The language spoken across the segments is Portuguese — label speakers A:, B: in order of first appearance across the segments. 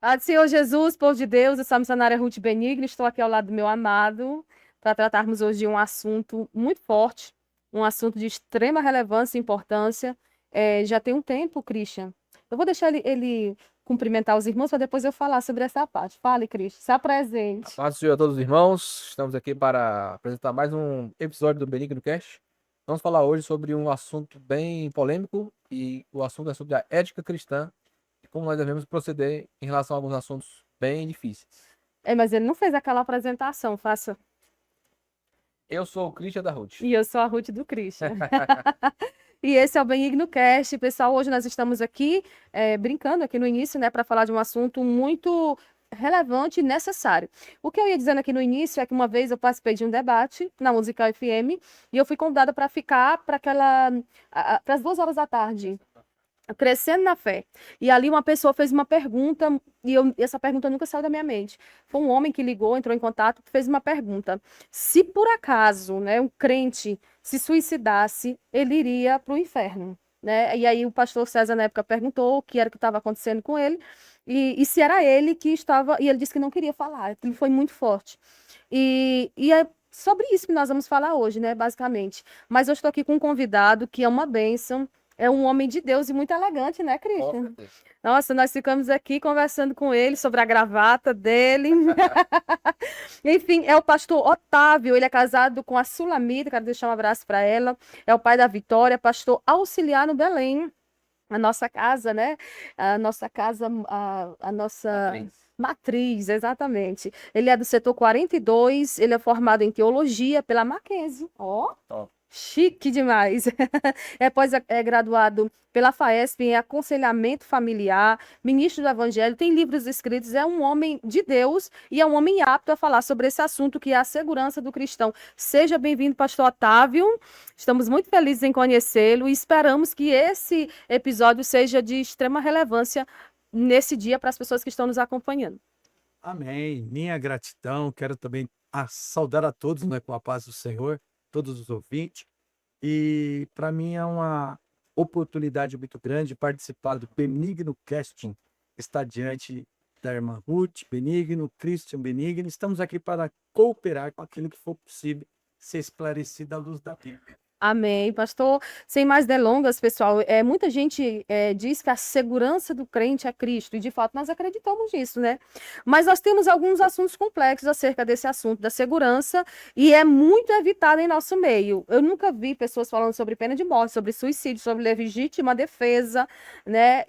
A: Paz do Senhor Jesus, povo de Deus, eu sou a missionária Ruth Benigno, estou aqui ao lado do meu amado para tratarmos hoje de um assunto muito forte, um assunto de extrema relevância e importância. Já tem um tempo, Christian. Eu vou deixar ele cumprimentar os irmãos para depois eu falar sobre essa parte. Fale, Christian, se
B: A
A: apresente.
B: paz do Senhor a todos os irmãos, estamos aqui para apresentar mais um episódio do Benigno Cast. Vamos falar hoje sobre um assunto bem polêmico e o assunto é sobre a ética cristã e como nós devemos proceder em relação a alguns assuntos bem difíceis.
A: Mas ele não fez aquela apresentação, faça.
B: Eu sou o Christian da Ruth.
A: E eu sou a Ruth do Christian. E esse é o Benigno Cast. Pessoal, hoje nós estamos aqui brincando aqui no início, né, para falar de um assunto muito relevante e necessário. O que eu ia dizendo aqui no início é que uma vez eu participei de um debate na Musical FM e eu fui convidada para ficar para para as 2 horas da tarde. Crescendo na fé. E ali uma pessoa fez uma pergunta, essa pergunta nunca saiu da minha mente. Foi um homem que ligou, entrou em contato, fez uma pergunta. Se por acaso, né, um crente se suicidasse, ele iria para o inferno, né? E aí o pastor César, na época, perguntou o que era que estava acontecendo com ele, e se era ele que estava, e ele disse que não queria falar, ele foi muito forte. E é sobre isso que nós vamos falar hoje, né, basicamente. Mas eu estou aqui com um convidado que é uma bênção, é um homem de Deus e muito elegante, né,
B: Com
A: Christian?
B: certeza.
A: Nossa, nós ficamos aqui conversando com ele sobre a gravata dele. Enfim, é o pastor Otávio, ele é casado com a Sulamita, quero deixar um abraço para ela. É o pai da Vitória, pastor auxiliar no Belém, a nossa casa, né? A nossa casa, a nossa
B: Matriz.
A: matriz, exatamente. Ele é do setor 42, ele é formado em teologia pela Mackenzie. Ó,
B: Top.
A: chique demais. É graduado pela FAESP em aconselhamento familiar, ministro do Evangelho, tem livros escritos, é um homem de Deus e é um homem apto a falar sobre esse assunto que é a segurança do cristão. Seja bem-vindo, pastor Otávio. Estamos muito felizes em conhecê-lo e esperamos que esse episódio seja de extrema relevância nesse dia para as pessoas que estão nos acompanhando.
C: Amém. Minha gratidão. Quero também saudar a todos, né, com a paz do Senhor, todos os ouvintes. E para mim é uma oportunidade muito grande participar do Benigno Casting. Está diante da irmã Ruth Benigno, Christian Benigno. Estamos aqui para cooperar com aquilo que for possível ser esclarecido à luz da Bíblia.
A: Amém, pastor. Sem mais delongas, pessoal, muita gente diz que a segurança do crente é Cristo, e de fato nós acreditamos nisso, né? Mas nós temos alguns assuntos complexos acerca desse assunto da segurança, e é muito evitado em nosso meio. Eu nunca vi pessoas falando sobre pena de morte, sobre suicídio, sobre legítima defesa, né?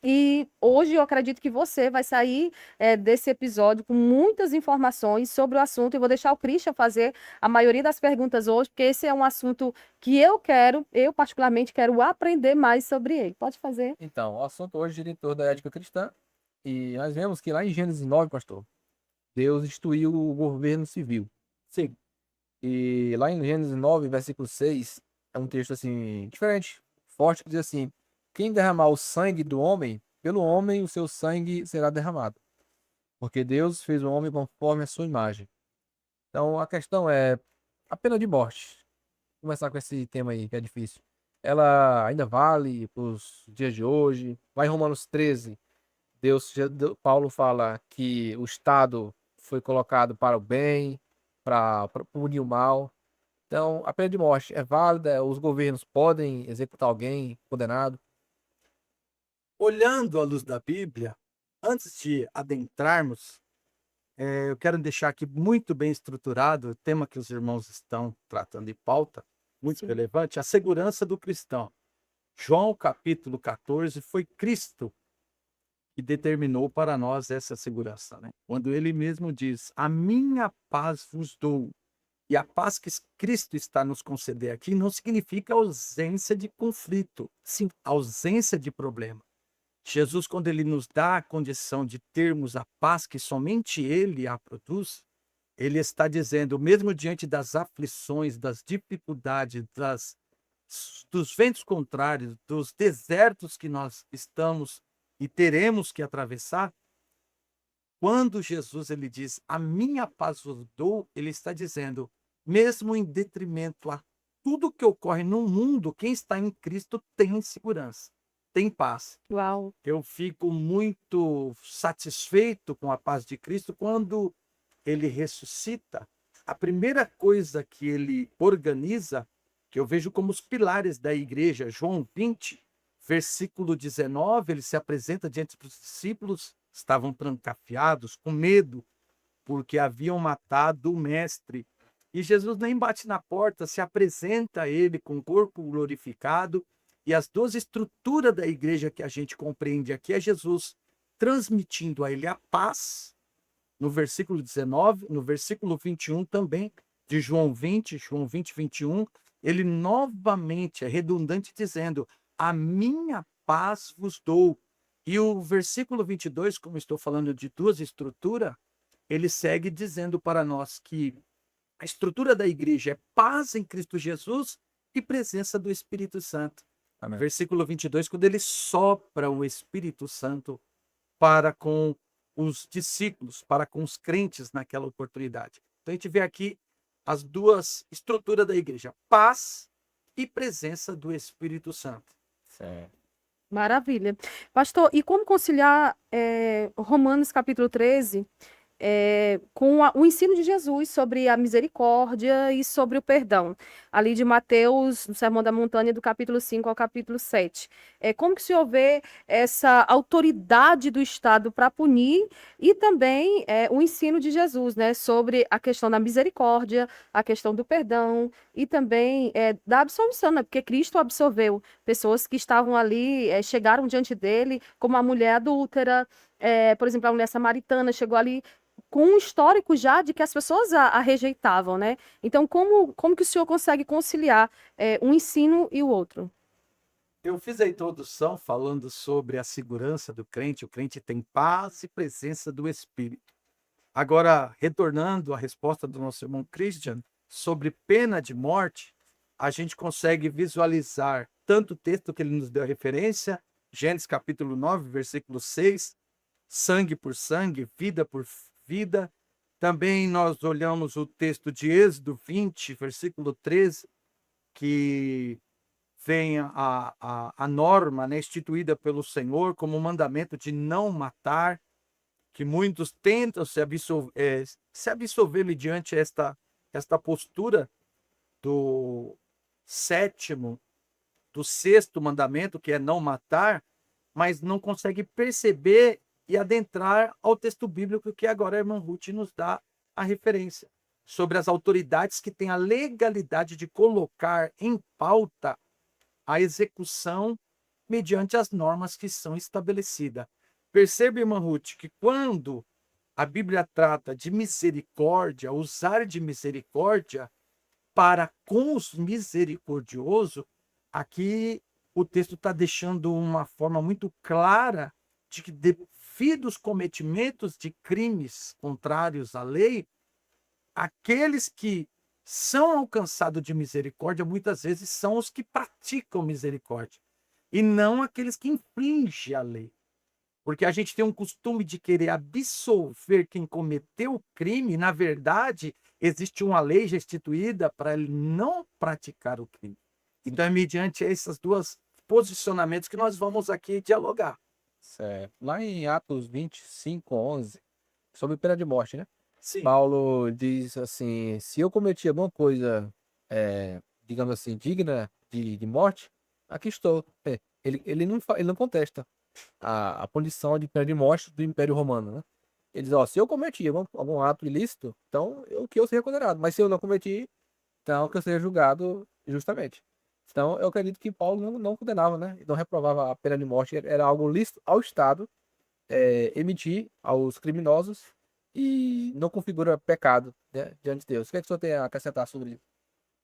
A: E hoje eu acredito que você vai sair desse episódio com muitas informações sobre o assunto, e vou deixar o Christian fazer a maioria das perguntas hoje, porque esse é um assunto que eu particularmente quero aprender mais sobre ele. Pode fazer?
B: Então, o assunto hoje gira em torno da ética cristã e nós vemos que lá em Gênesis 9, pastor, Deus instituiu o governo civil.
C: Sim,
B: E lá em Gênesis 9, versículo 6, é um texto assim, diferente, forte, que diz assim: quem derramar o sangue do homem, pelo homem o seu sangue será derramado. Porque Deus fez o homem conforme a sua imagem. Então a questão é a pena de morte. Vou começar com esse tema aí, que é difícil. Ela ainda vale para os dias de hoje? Lá em Romanos 13, Paulo fala que o Estado foi colocado para o bem, para punir o mal. Então, a pena de morte é válida, os governos podem executar alguém condenado.
C: olhando à luz da Bíblia, antes de adentrarmos, eu quero deixar aqui muito bem estruturado o tema que os irmãos estão tratando em pauta, muito
A: Sim.
C: relevante, a segurança do cristão. João capítulo 14, foi Cristo que determinou para nós essa segurança, né? Quando ele mesmo diz: a minha paz vos dou. E a paz que Cristo está nos conceder aqui não significa ausência de conflito, sim, ausência de problema. Jesus, quando ele nos dá a condição de termos a paz que somente ele a produz, ele está dizendo, mesmo diante das aflições, das dificuldades, dos ventos contrários, dos desertos que nós estamos e teremos que atravessar, quando Jesus ele diz, a minha paz vos dou, ele está dizendo, mesmo em detrimento a tudo que ocorre no mundo, quem está em Cristo tem segurança. tem paz.
A: Uau.
C: Eu fico muito satisfeito com a paz de Cristo quando ele ressuscita. A primeira coisa que ele organiza, que eu vejo como os pilares da igreja, João 20, versículo 19, ele se apresenta diante dos discípulos, estavam trancafiados, com medo, porque haviam matado o mestre. E Jesus nem bate na porta, se apresenta a ele com o corpo glorificado. E as duas estruturas da igreja que a gente compreende aqui é Jesus transmitindo a ele a paz, no versículo 19, no versículo 21 também, de João 20, 21, ele novamente é redundante dizendo, a minha paz vos dou. E o versículo 22, como estou falando de duas estruturas, ele segue dizendo para nós que a estrutura da igreja é paz em Cristo Jesus e presença do Espírito Santo.
B: Amém.
C: Versículo 22, quando ele sopra o Espírito Santo para com os discípulos, para com os crentes naquela oportunidade. Então a gente vê aqui as duas estruturas da igreja, paz e presença do Espírito Santo.
B: Certo.
A: Maravilha. Pastor, e como conciliar Romanos capítulo 13 com o ensino de Jesus sobre a misericórdia e sobre o perdão, ali de Mateus, no Sermão da Montanha, do capítulo 5 ao capítulo 7. Como que o senhor vê essa autoridade do Estado para punir e também o ensino de Jesus, né, sobre a questão da misericórdia, a questão do perdão e também da absolvição, né, porque Cristo absolveu pessoas que estavam ali, chegaram diante dele, como a mulher adúltera, por exemplo, a mulher samaritana chegou ali com um histórico já de que as pessoas a rejeitavam, né? Então, como que o senhor consegue conciliar um ensino e o outro?
C: Eu fiz a introdução falando sobre a segurança do crente. O crente tem paz e presença do Espírito. Agora, retornando à resposta do nosso irmão Christian sobre pena de morte, a gente consegue visualizar tanto o texto que ele nos deu a referência, Gênesis capítulo 9, versículo 6, sangue por sangue, vida por vida. Também nós olhamos o texto de Êxodo 20, versículo 13, que vem a norma, né, instituída pelo Senhor como mandamento de não matar, que muitos tentam se absolver mediante esta postura do sexto mandamento, que é não matar, mas não consegue perceber e adentrar ao texto bíblico que agora a irmã Ruth nos dá a referência, sobre as autoridades que têm a legalidade de colocar em pauta a execução mediante as normas que são estabelecidas. Perceba, irmã Ruth, que quando a Bíblia trata de misericórdia, usar de misericórdia para com os misericordiosos, aqui o texto está deixando uma forma muito clara de que devido aos cometimentos de crimes contrários à lei, aqueles que são alcançados de misericórdia, muitas vezes são os que praticam misericórdia, e não aqueles que infringem a lei. Porque a gente tem um costume de querer absolver quem cometeu o crime, e, na verdade, existe uma lei já instituída para ele não praticar o crime. Então, é mediante esses dois posicionamentos que nós vamos aqui dialogar.
B: Certo. Lá em Atos 25, 11, sobre pena de morte, né?
C: Sim.
B: Paulo diz assim, se eu cometi alguma coisa, digamos assim, digna de morte, aqui estou. Ele não contesta a punição de pena de morte do Império Romano, né? Ele diz, ó, se eu cometi algum ato ilícito, então que eu seja condenado. Mas se eu não cometi, então que eu seja julgado justamente. Então, eu acredito que Paulo não condenava, né? Não reprovava a pena de morte. Era algo lícito ao Estado emitir aos criminosos e não configura pecado, né, diante de Deus. O que é que o senhor tem a acrescentar sobre isso?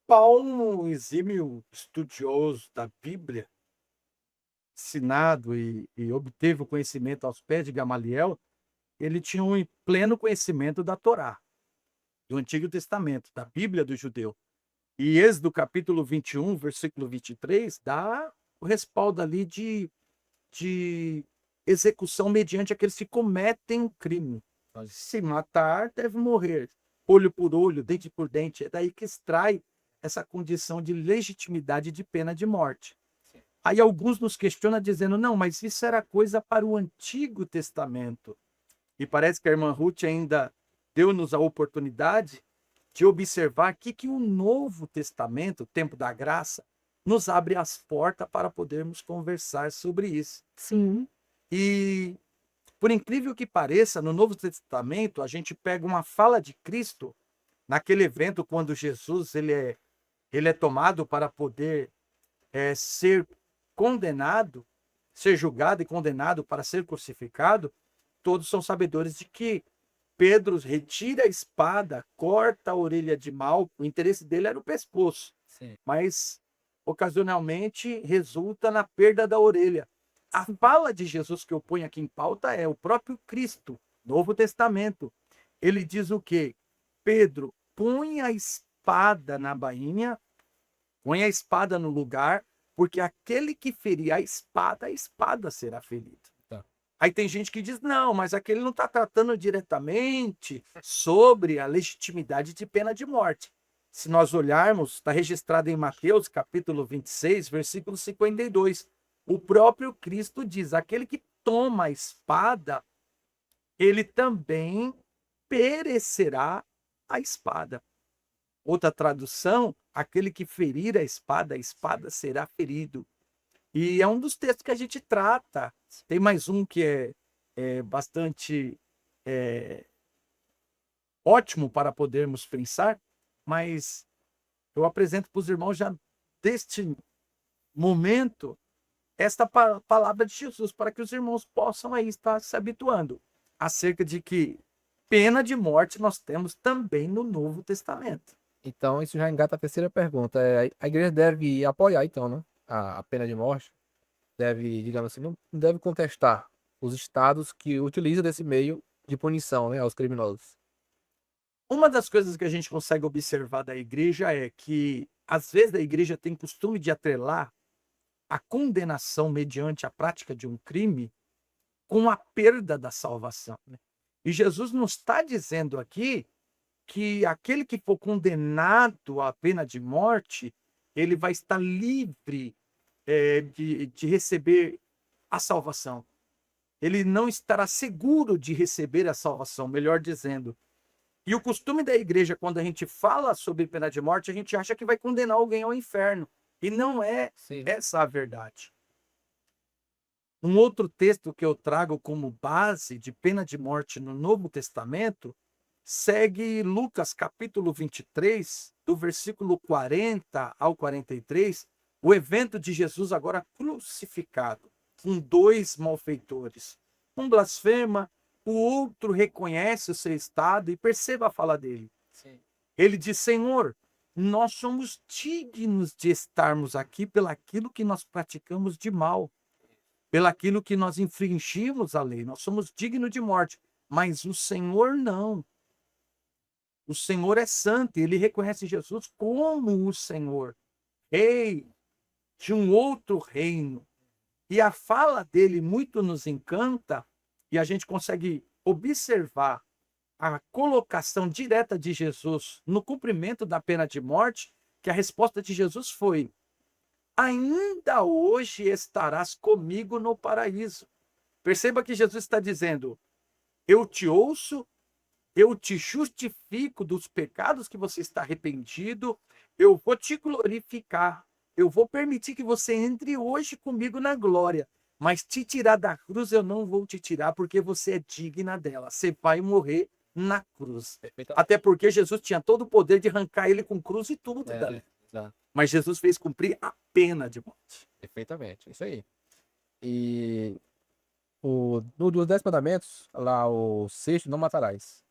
C: Paulo, um exímio estudioso da Bíblia, ensinado e obteve o conhecimento aos pés de Gamaliel, ele tinha um pleno conhecimento da Torá, do Antigo Testamento, da Bíblia do judeu. E Êxodo capítulo 21, versículo 23, dá o respaldo ali de execução mediante aqueles que cometem um crime. Se matar, deve morrer. Olho por olho, dente por dente. É daí que extrai essa condição de legitimidade de pena de morte. Aí alguns nos questionam dizendo, não, mas isso era coisa para o Antigo Testamento. E parece que a irmã Ruth ainda deu-nos a oportunidade de observar aqui que o Novo Testamento, o tempo da graça, nos abre as portas para podermos conversar sobre isso.
A: Sim.
C: E, por incrível que pareça, no Novo Testamento, a gente pega uma fala de Cristo naquele evento quando Jesus ele é tomado para poder ser condenado, ser julgado e condenado para ser crucificado. Todos são sabedores de que Pedro retira a espada, corta a orelha de Malco. O interesse dele era o pescoço,
B: Sim.
C: mas ocasionalmente resulta na perda da orelha. A fala de Jesus que eu ponho aqui em pauta é o próprio Cristo, Novo Testamento. Ele diz o quê? Pedro, põe a espada na bainha, põe a espada no lugar, porque aquele que ferir a espada será ferido.
B: Tá.
C: Aí tem gente que diz, não, mas aquele não está tratando diretamente sobre a legitimidade de pena de morte. Se nós olharmos, está registrado em Mateus, capítulo 26, versículo 52. O próprio Cristo diz, aquele que toma a espada, ele também perecerá a espada. Outra tradução, aquele que ferir a espada será ferido. E é um dos textos que a gente trata. Tem mais um que é bastante ótimo para podermos pensar, mas eu apresento para os irmãos já deste momento esta palavra de Jesus, para que os irmãos possam aí estar se habituando acerca de que pena de morte nós temos também no Novo Testamento.
B: Então, isso já engata a terceira pergunta. A igreja deve apoiar, então, né? A pena de morte. Deve, digamos assim, não deve contestar os estados que utilizam desse meio de punição, né, aos criminosos.
C: Uma das coisas que a gente consegue observar da igreja é que, às vezes, a igreja tem costume de atrelar a condenação mediante a prática de um crime com a perda da salvação, né? E Jesus nos está dizendo aqui que aquele que for condenado à pena de morte, ele vai estar livre de receber a salvação. Ele não estará seguro de receber a salvação, melhor dizendo. E o costume da igreja, quando a gente fala sobre pena de morte, a gente acha que vai condenar alguém ao inferno. E não é essa a verdade. Um outro texto que eu trago como base de pena de morte no Novo Testamento segue Lucas capítulo 23, do versículo 40 ao 43, o evento de Jesus agora crucificado, com dois malfeitores. Um blasfema, o outro reconhece o seu estado e perceba a fala dele.
B: Sim.
C: Ele diz, Senhor, nós somos dignos de estarmos aqui pelaquilo que nós praticamos de mal, pelaquilo que nós infringimos a lei. Nós somos dignos de morte, mas o Senhor não. O Senhor é santo e ele reconhece Jesus como o Senhor, rei de um outro reino. E a fala dele muito nos encanta e a gente consegue observar a colocação direta de Jesus no cumprimento da pena de morte, que a resposta de Jesus foi: ainda hoje estarás comigo no paraíso. Perceba que Jesus está dizendo: eu te ouço, eu te justifico dos pecados que você está arrependido, eu vou te glorificar, eu vou permitir que você entre hoje comigo na glória, mas te tirar da cruz eu não vou te tirar, porque você é digna dela, você vai morrer na cruz. Até porque Jesus tinha todo o poder de arrancar ele com cruz e tudo. Mas Jesus fez cumprir a pena de morte.
B: Perfeitamente, isso aí. E no dos 10 mandamentos, lá o sexto, não matarás.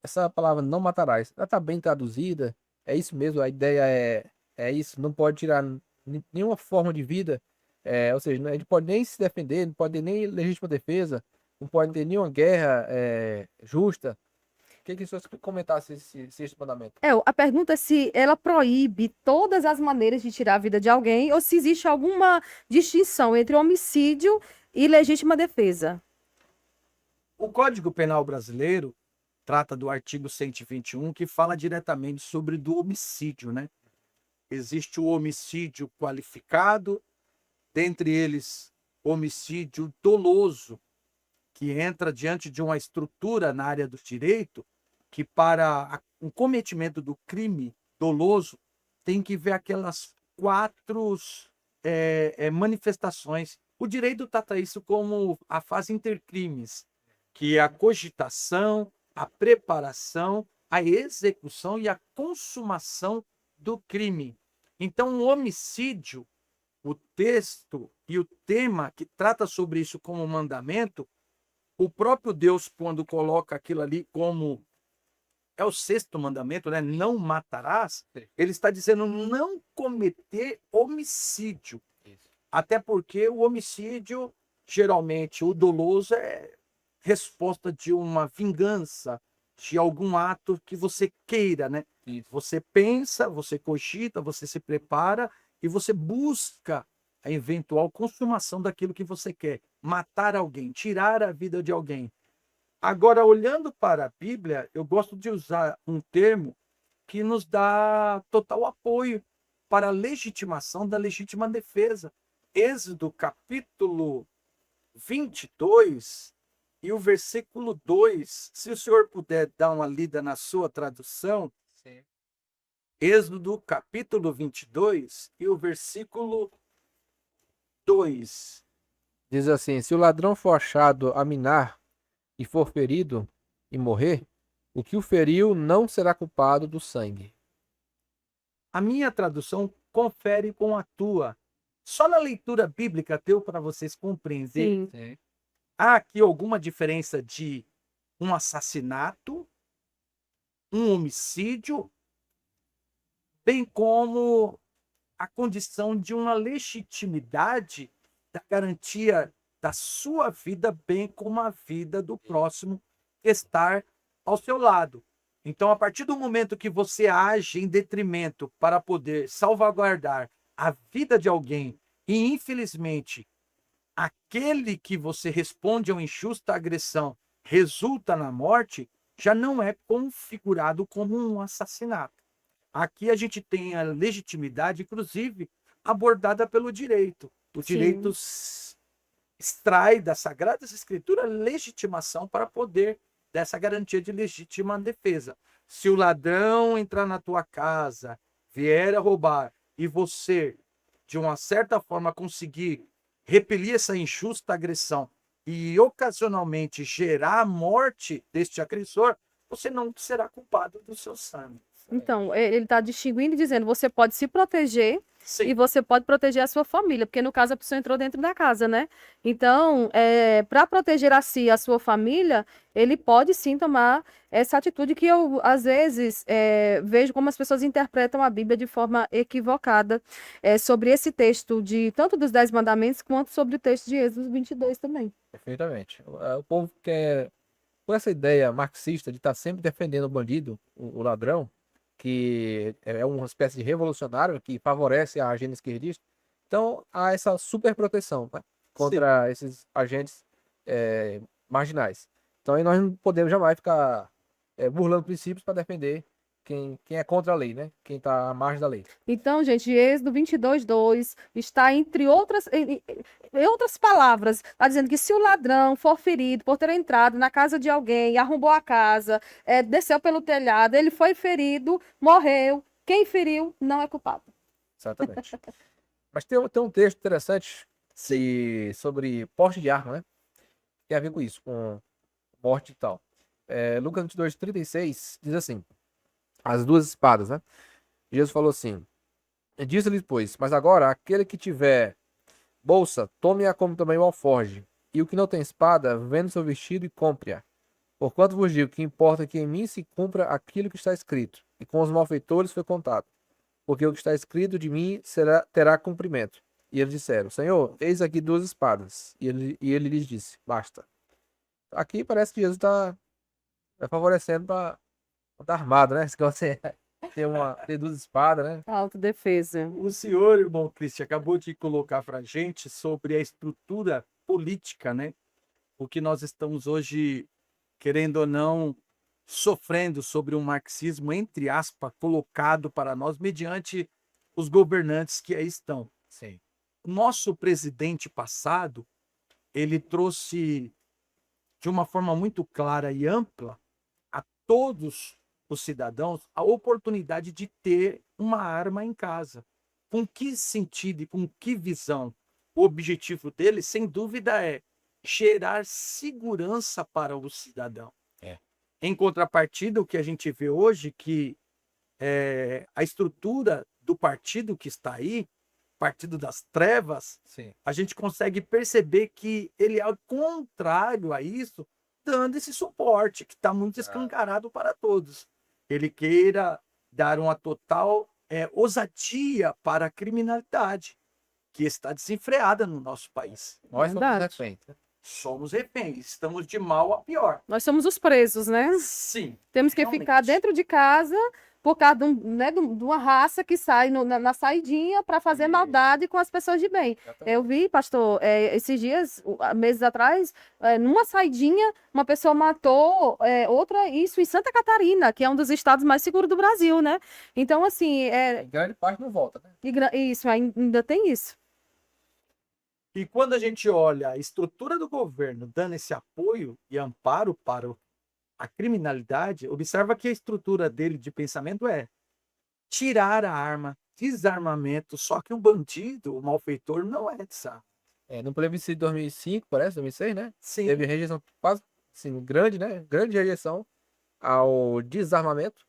B: Essa palavra não matarás, ela está bem traduzida, é isso mesmo, a ideia é isso, não pode tirar nenhuma forma de vida, ou seja, a gente pode nem se defender, não pode ter nem legítima defesa, não pode ter nenhuma guerra justa. O que você comentasse esse sexto mandamento?
A: A pergunta é se ela proíbe todas as maneiras de tirar a vida de alguém ou se existe alguma distinção entre homicídio e legítima defesa.
C: O Código Penal brasileiro trata do artigo 121, que fala diretamente sobre do homicídio, né? Existe o homicídio qualificado, dentre eles homicídio doloso, que entra diante de uma estrutura na área do direito, que para o cometimento do crime doloso tem que ver aquelas 4 manifestações. O direito trata isso como a fase intercrimes, que é a cogitação, a preparação, a execução e a consumação do crime. Então, o homicídio, o texto e o tema que trata sobre isso como mandamento, o próprio Deus, quando coloca aquilo ali como é o 6º mandamento, né? Não matarás, ele está dizendo não cometer homicídio. Até porque o homicídio, geralmente, o doloso é resposta de uma vingança, de algum ato que você queira, né?
B: Isso.
C: Você pensa, você cogita, você se prepara e você busca a eventual consumação daquilo que você quer. Matar alguém, tirar a vida de alguém. Agora, olhando para a Bíblia, eu gosto de usar um termo que nos dá total apoio para a legitimação da legítima defesa. Êxodo, capítulo 22 e o versículo 2. Se o senhor puder dar uma lida na sua tradução.
B: Sim.
C: Êxodo, capítulo 22 e o versículo 2.
B: Diz assim: se o ladrão for achado a minar e for ferido e morrer, o que o feriu não será culpado do sangue.
C: A minha tradução confere com a tua. Só na leitura bíblica deu para vocês compreenderem.
A: Sim.
C: Há aqui alguma diferença de um assassinato, um homicídio, bem como a condição de uma legitimidade da garantia da sua vida, bem como a vida do próximo estar ao seu lado. Então, a partir do momento que você age em detrimento para poder salvaguardar a vida de alguém e, infelizmente, aquele que você responde a uma injusta agressão resulta na morte, já não é configurado como um assassinato. Aqui a gente tem a legitimidade, inclusive, abordada pelo direito. O direito extrai das Sagradas Escrituras legitimação para poder dessa garantia de legítima defesa. Se o ladrão entrar na tua casa, vier a roubar, e você, de uma certa forma, conseguir repelir essa injusta agressão e ocasionalmente gerar a morte deste agressor, você não será culpado do seu sangue.
A: Então, ele está distinguindo e dizendo, você pode se proteger
C: Sim.
A: e você pode proteger a sua família, porque no caso a pessoa entrou dentro da casa, né? Então, para proteger a si e a sua família, ele pode sim tomar essa atitude que eu, às vezes, vejo como as pessoas interpretam a Bíblia de forma equivocada sobre esse texto, tanto dos 10 mandamentos, quanto sobre o texto de Êxodo 22 também.
B: Perfeitamente. O povo quer, com essa ideia marxista de estar sempre defendendo o bandido, o ladrão, que é uma espécie de revolucionário que favorece a agenda esquerdista. Então, há essa super proteção, né, contra esses agentes marginais. Então, aí nós não podemos jamais ficar burlando princípios para defender quem é contra a lei, né? Quem está à margem da lei.
A: Então, gente, Êxodo 22:2 está entre outras, em outras palavras, está dizendo que se o ladrão for ferido por ter entrado na casa de alguém, arrombou a casa, desceu pelo telhado, ele foi ferido, morreu, quem feriu não é culpado.
B: Exatamente. Mas tem um texto interessante sobre porte de arma, né? Tem a ver com isso, com morte e tal. Lucas 22:36 diz assim: as 2 espadas, né? Jesus falou assim: disse-lhe, pois, mas agora aquele que tiver bolsa, tome-a como também o alforge, e o que não tem espada, venda seu vestido e compre-a. Porquanto vos digo que importa que em mim se cumpra aquilo que está escrito, e com os malfeitores foi contado. Porque o que está escrito de mim terá cumprimento. E eles disseram: Senhor, eis aqui 2 espadas. E ele lhes disse: basta. Aqui parece que Jesus está favorecendo para estar armado, né? Se você ter 2 espadas, né?
A: Autodefesa.
C: O senhor, irmão Cristian, acabou de colocar para a gente sobre a estrutura política, né? O que nós estamos hoje, querendo ou não, sofrendo sobre um marxismo, entre aspas, colocado para nós mediante os governantes que aí estão.
B: Sim.
C: nosso presidente passado, ele trouxe de uma forma muito clara e ampla a todos os cidadãos a oportunidade de ter uma arma em casa. Com que sentido e com que visão? O objetivo dele, sem dúvida, é gerar segurança para o cidadão.
B: É.
C: Em contrapartida, o que a gente vê hoje, que a estrutura do partido que está aí, Partido das Trevas,
B: Sim.
C: a gente consegue perceber que ele é ao contrário a isso, dando esse suporte, que está muito escancarado para todos. Ele queira dar uma total ousadia para a criminalidade, que está desenfreada no nosso país.
B: Nós somos
A: Verdade.
B: reféns.
C: Somos reféns, estamos de mal a pior.
A: Nós somos os presos, né?
C: Sim,
A: Temos que
C: realmente.
A: ficar dentro de casa por causa de uma raça que sai na saidinha para fazer
B: Isso.
A: maldade com as pessoas de bem. Eu vi, pastor, esses dias, meses atrás, numa saidinha, uma pessoa matou outra, isso em Santa Catarina, que é um dos estados mais seguros do Brasil, né? Então, assim,
B: Em grande parte não volta, né?
A: isso, ainda tem isso.
C: E quando a gente olha a estrutura do governo dando esse apoio e amparo para a criminalidade, observa que a estrutura dele de pensamento é tirar a arma, desarmamento, só que o bandido, o malfeitor, não é desarma.
B: No plebiscito de 2005, parece, 2006, né?
C: Sim,
B: Teve rejeição quase, assim, grande, né? Grande rejeição ao desarmamento.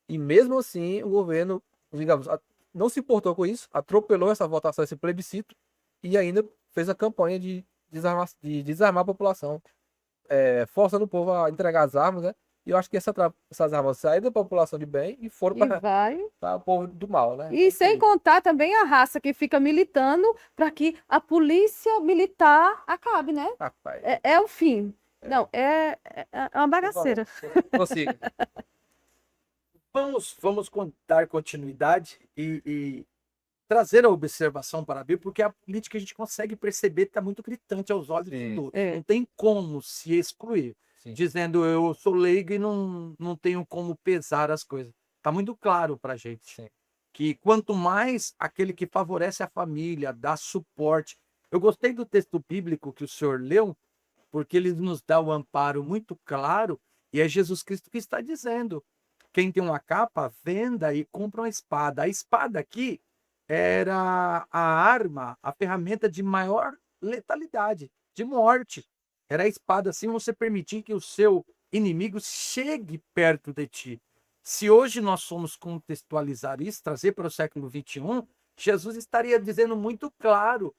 B: E mesmo assim, o governo, digamos, não se importou com isso, atropelou essa votação, esse plebiscito, e ainda fez a campanha de desarmar a população, forçando o povo a entregar as armas, né? E eu acho que essas armas saíram da população de bem e foram
A: E vai.
B: para o povo do mal, né?
A: E sem contar também a raça que fica militando para que a polícia militar acabe, né?
B: Rapaz,
A: É o fim. Não, é uma bagaceira.
B: prossiga.
C: vamos dar continuidade e trazer a observação para a Bíblia, porque a política a gente consegue perceber que está muito gritante aos olhos de
B: Sim.
C: todos.
A: É.
C: Não tem como se excluir,
B: Sim.
C: dizendo eu sou leigo e não tenho como pesar as coisas. Está muito claro para a gente.
B: Sim.
C: Que quanto mais aquele que favorece a família, dá suporte. Eu gostei do texto bíblico que o senhor leu, porque ele nos dá o amparo muito claro, e é Jesus Cristo que está dizendo. Quem tem uma capa, venda e compra uma espada. A espada aqui era a arma, a ferramenta de maior letalidade, de morte. Era a espada, assim você permitir que o seu inimigo chegue perto de ti. Se hoje nós somos contextualizar isso, trazer para o século XXI, Jesus estaria dizendo muito claro: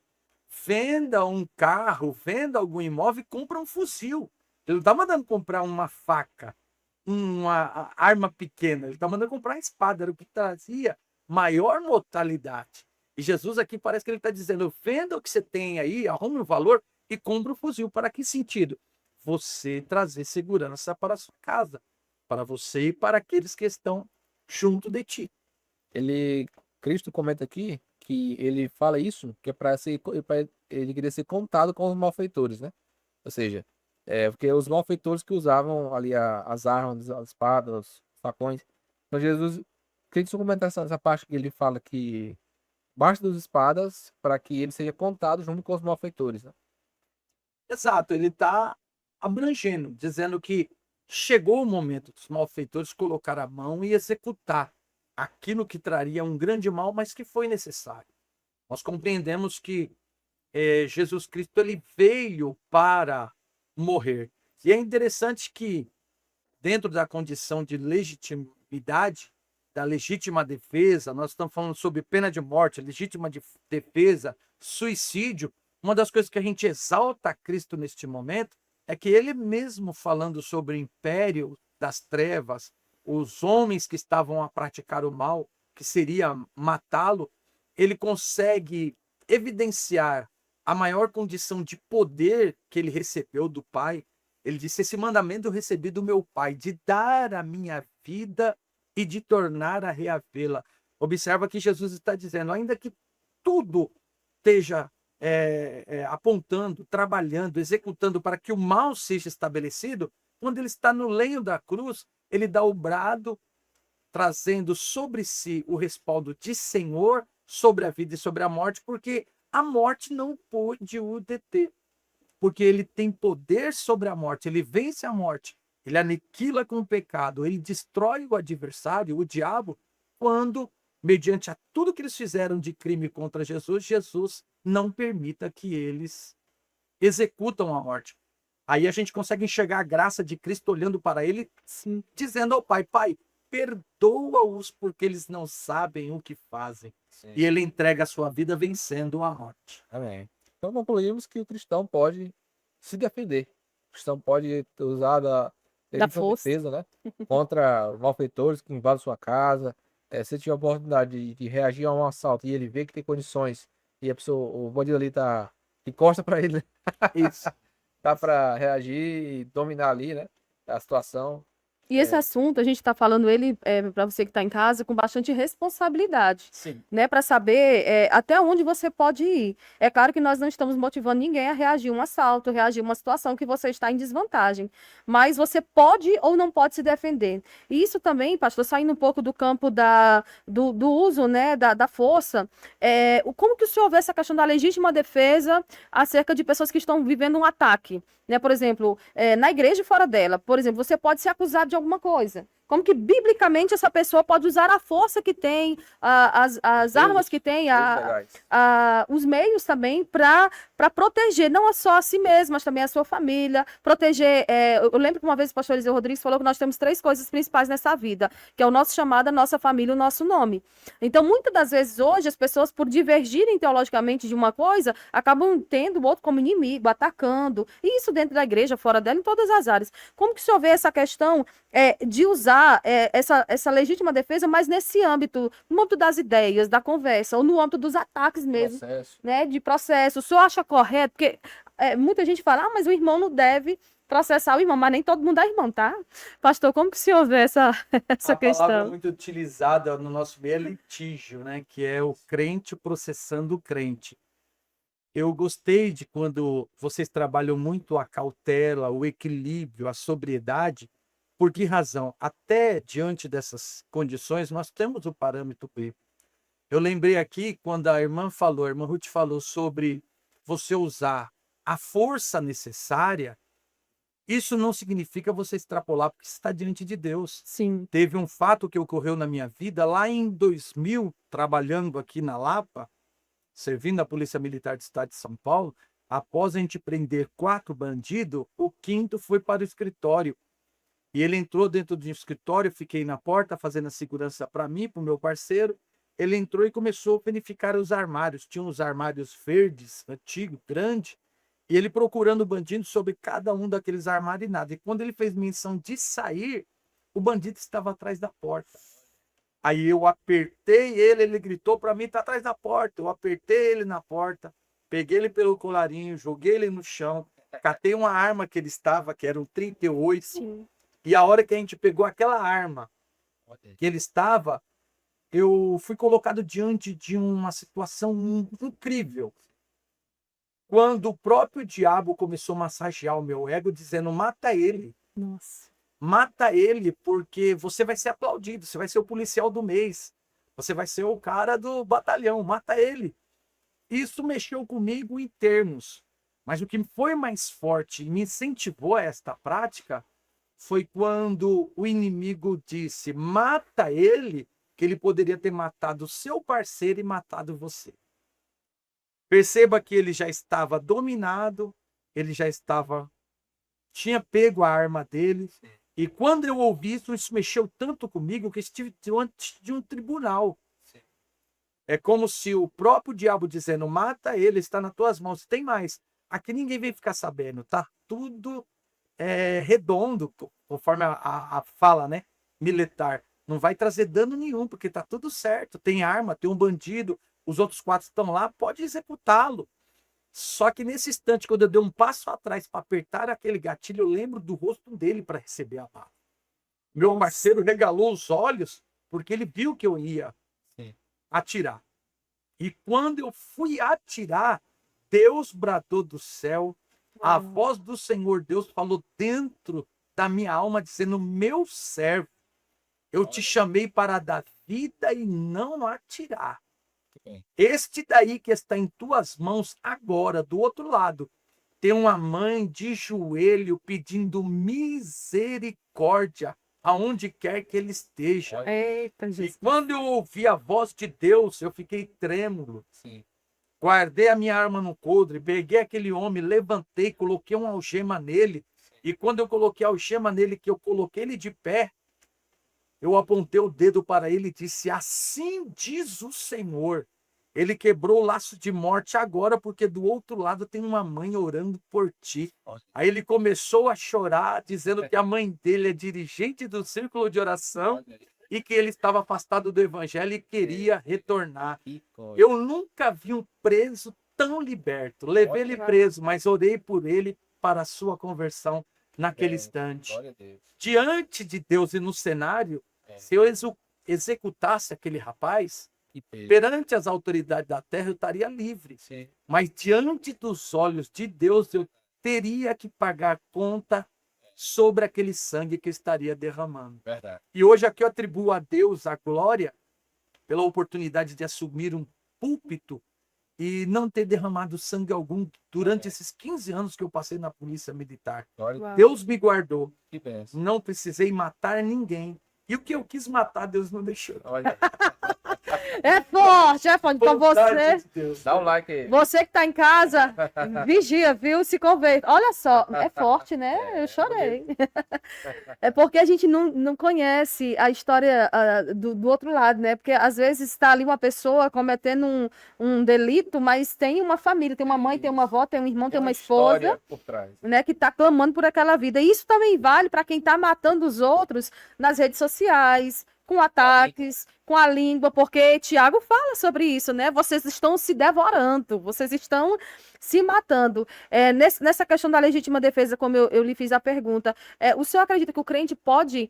C: venda um carro, venda algum imóvel e compra um fuzil. Ele não está mandando comprar uma faca, uma arma pequena, ele está mandando comprar uma espada, era o que trazia maior mortalidade. E Jesus aqui parece que ele está dizendo: venda o que você tem aí, arrume o valor e compra o fuzil. Para que sentido? Você trazer segurança para a sua casa, para você e para aqueles que estão junto de ti.
B: Cristo comenta aqui que ele fala isso, que é para ele querer ser contado com os malfeitores, né? Ou seja, porque os malfeitores que usavam ali as armas, as espadas, os facões. Então Jesus, Cristo comenta essa parte que ele fala que basta das espadas para que ele seja contado junto com os malfeitores, né?
C: Exato, ele está abrangendo, dizendo que chegou o momento dos malfeitores colocar a mão e executar aquilo que traria um grande mal, mas que foi necessário. Nós compreendemos que Jesus Cristo ele veio para morrer. E é interessante que, dentro da condição de legitimidade, da legítima defesa, nós estamos falando sobre pena de morte, legítima defesa, suicídio. Uma das coisas que a gente exalta a Cristo neste momento é que ele mesmo falando sobre o império das trevas, os homens que estavam a praticar o mal, que seria matá-lo, ele consegue evidenciar a maior condição de poder que ele recebeu do Pai. Ele disse: esse mandamento eu recebi do meu Pai, de dar a minha vida e de tornar a reavê-la. Observa que Jesus está dizendo, ainda que tudo esteja apontando, trabalhando, executando para que o mal seja estabelecido, quando ele está no lenho da cruz, ele dá o brado, trazendo sobre si o respaldo de Senhor sobre a vida e sobre a morte, porque a morte não pôde o deter, porque ele tem poder sobre a morte, ele vence a morte, ele aniquila com o pecado, ele destrói o adversário, o diabo, quando, mediante a tudo que eles fizeram de crime contra Jesus, Jesus não permita que eles executam a morte. Aí a gente consegue enxergar a graça de Cristo olhando para ele, sim, dizendo ao Pai, Pai, perdoa-os porque eles não sabem o que fazem.
B: Sim.
C: E ele entrega a sua vida vencendo a morte.
B: Amém. Então concluímos que o cristão pode se defender. O cristão pode usar da legítima
A: força.
B: defesa, né? Contra malfeitores que invadem sua casa. Se tiver a oportunidade de reagir a um assalto e ele vê que tem condições e a pessoa, o bandido ali tá encosta para ele, né?
C: Isso.
B: Tá para reagir e dominar ali, né? A situação.
A: E esse assunto, a gente está falando ele, para você que está em casa, com bastante responsabilidade,
C: Sim.
A: né? Para saber até onde você pode ir. É claro que nós não estamos motivando ninguém a reagir a um assalto, reagir a uma situação que você está em desvantagem. Mas você pode ou não pode se defender. E isso também, pastor, saindo um pouco do campo do uso, né, da força, como que o senhor vê essa questão da legítima defesa acerca de pessoas que estão vivendo um ataque? Né? Por exemplo, na igreja e fora dela, por exemplo, você pode ser acusado de alguma coisa. Como que, biblicamente, essa pessoa pode usar a força que tem, as armas que tem, os meios também, para proteger, não só a si mesmo, mas também a sua família, proteger... eu lembro que uma vez o pastor Eliseu Rodrigues falou que nós temos 3 coisas principais nessa vida, que é o nosso chamado, a nossa família e o nosso nome. Então, muitas das vezes, hoje, as pessoas, por divergirem teologicamente de uma coisa, acabam tendo o outro como inimigo, atacando. E isso dentro da igreja, fora dela, em todas as áreas. Como que o senhor vê essa questão de usar essa legítima defesa, mas nesse âmbito, no âmbito das ideias, da conversa, ou no âmbito dos ataques mesmo, né, de processo? O senhor acha correto? Porque muita gente fala, mas o irmão não deve processar o irmão, mas nem todo mundo é irmão, tá? Pastor, como que o senhor vê essa
C: A
A: questão?
C: palavra muito utilizada no nosso meio é litígio, né? Que é o crente processando o crente. Eu gostei de quando vocês trabalham muito a cautela, o equilíbrio, a sobriedade. Por que razão? Até diante dessas condições, nós temos o parâmetro bíblico. Eu lembrei aqui quando a irmã Ruth falou sobre você usar a força necessária. Isso não significa você extrapolar, porque você está diante de Deus.
A: Sim.
C: Teve um fato que ocorreu na minha vida lá em 2000, trabalhando aqui na Lapa, servindo a Polícia Militar do Estado de São Paulo. Após a gente prender 4 bandidos, o 5º foi para o escritório. E ele entrou dentro do escritório, eu fiquei na porta fazendo a segurança para mim, para o meu parceiro. Ele entrou e começou a verificar os armários. Tinha uns armários verdes, antigos, grandes. E ele procurando o bandido sobre cada um daqueles armários e nada. E quando ele fez menção de sair, o bandido estava atrás da porta. Aí eu apertei ele gritou para mim, tá atrás da porta. Eu apertei ele na porta, peguei ele pelo colarinho, joguei ele no chão, catei uma arma que ele estava, que era um 38.
A: Sim.
C: E a hora que a gente pegou aquela arma que ele estava, eu fui colocado diante de uma situação incrível. Quando o próprio diabo começou a massagear o meu ego, dizendo, mata ele.
A: Nossa.
C: Mata ele, porque você vai ser aplaudido, você vai ser o policial do mês, você vai ser o cara do batalhão, mata ele. Isso mexeu comigo em termos. Mas o que foi mais forte e me incentivou a esta prática foi quando o inimigo disse, mata ele, que ele poderia ter matado o seu parceiro e matado você. Perceba que ele já estava dominado, ele já tinha pego a arma dele. E quando eu ouvi isso mexeu tanto comigo que estive diante de um tribunal. É como se o próprio diabo dizendo, mata ele, está nas tuas mãos. Tem mais. Aqui ninguém vem ficar sabendo, tá? Tudo redondo, conforme a fala, né, militar. Não vai trazer dano nenhum, porque tá tudo certo. Tem arma, tem um bandido, os outros 4 estão lá, pode executá-lo. Só que nesse instante, quando eu dei um passo atrás para apertar aquele gatilho, eu lembro do rosto dele para receber a bala. Meu parceiro regalou os olhos, porque ele viu que eu ia atirar. E quando eu fui atirar, Deus bradou do céu, a voz do Senhor Deus falou dentro da minha alma, dizendo, meu servo, eu te chamei para dar vida e não atirar. Este daí que está em tuas mãos agora, do outro lado, tem uma mãe de joelho pedindo misericórdia aonde quer que ele esteja.
A: Eita,
C: E
A: Jesus.
C: quando eu ouvi a voz de Deus, eu fiquei trêmulo.
B: Sim.
C: Guardei a minha arma no coldre, peguei aquele homem, levantei, coloquei uma algema nele. E quando eu coloquei a algema nele, que eu coloquei ele de pé, eu apontei o dedo para ele e disse: assim diz o Senhor. Ele quebrou o laço de morte agora, porque do outro lado tem uma mãe orando por ti. Aí ele começou a chorar, dizendo que a mãe dele é dirigente do círculo de oração e que ele estava afastado do evangelho e queria retornar. Eu nunca vi um preso tão liberto. Levei ele preso, mas orei por ele para a sua conversão naquele instante. Diante de Deus e no cenário, se eu executasse aquele rapaz, perante as autoridades da terra, eu estaria livre.
B: Sim.
C: Mas diante dos olhos de Deus, eu teria que pagar conta sobre aquele sangue que eu estaria derramando.
B: Verdade.
C: E hoje aqui eu atribuo a Deus a glória pela oportunidade de assumir um púlpito e não ter derramado sangue algum durante esses 15 anos que eu passei na polícia militar.
B: Glória.
A: Uau.
C: Deus me guardou.
B: Que bênção.
C: Não precisei matar ninguém. E o que eu quis matar, Deus não deixou.
B: Olha,
A: É forte, é forte. Então
C: Vontade
A: você,
C: de Deus.
B: dá o like aí.
A: você que tá em casa, vigia, viu? Se converta. Olha só, é forte, né? Eu chorei. É porque a gente não conhece a história do outro lado, né? Porque às vezes está ali uma pessoa cometendo um delito, mas tem uma família, tem uma mãe, tem uma avó, tem um irmão, tem uma esposa,
B: História por trás.
A: né, que está clamando por aquela vida. E isso também vale para quem está matando os outros nas redes sociais, com ataques, com a língua, porque Tiago fala sobre isso, né? Vocês estão se devorando, vocês estão se matando. Nessa questão da legítima defesa, como eu lhe fiz a pergunta, o senhor acredita que o crente pode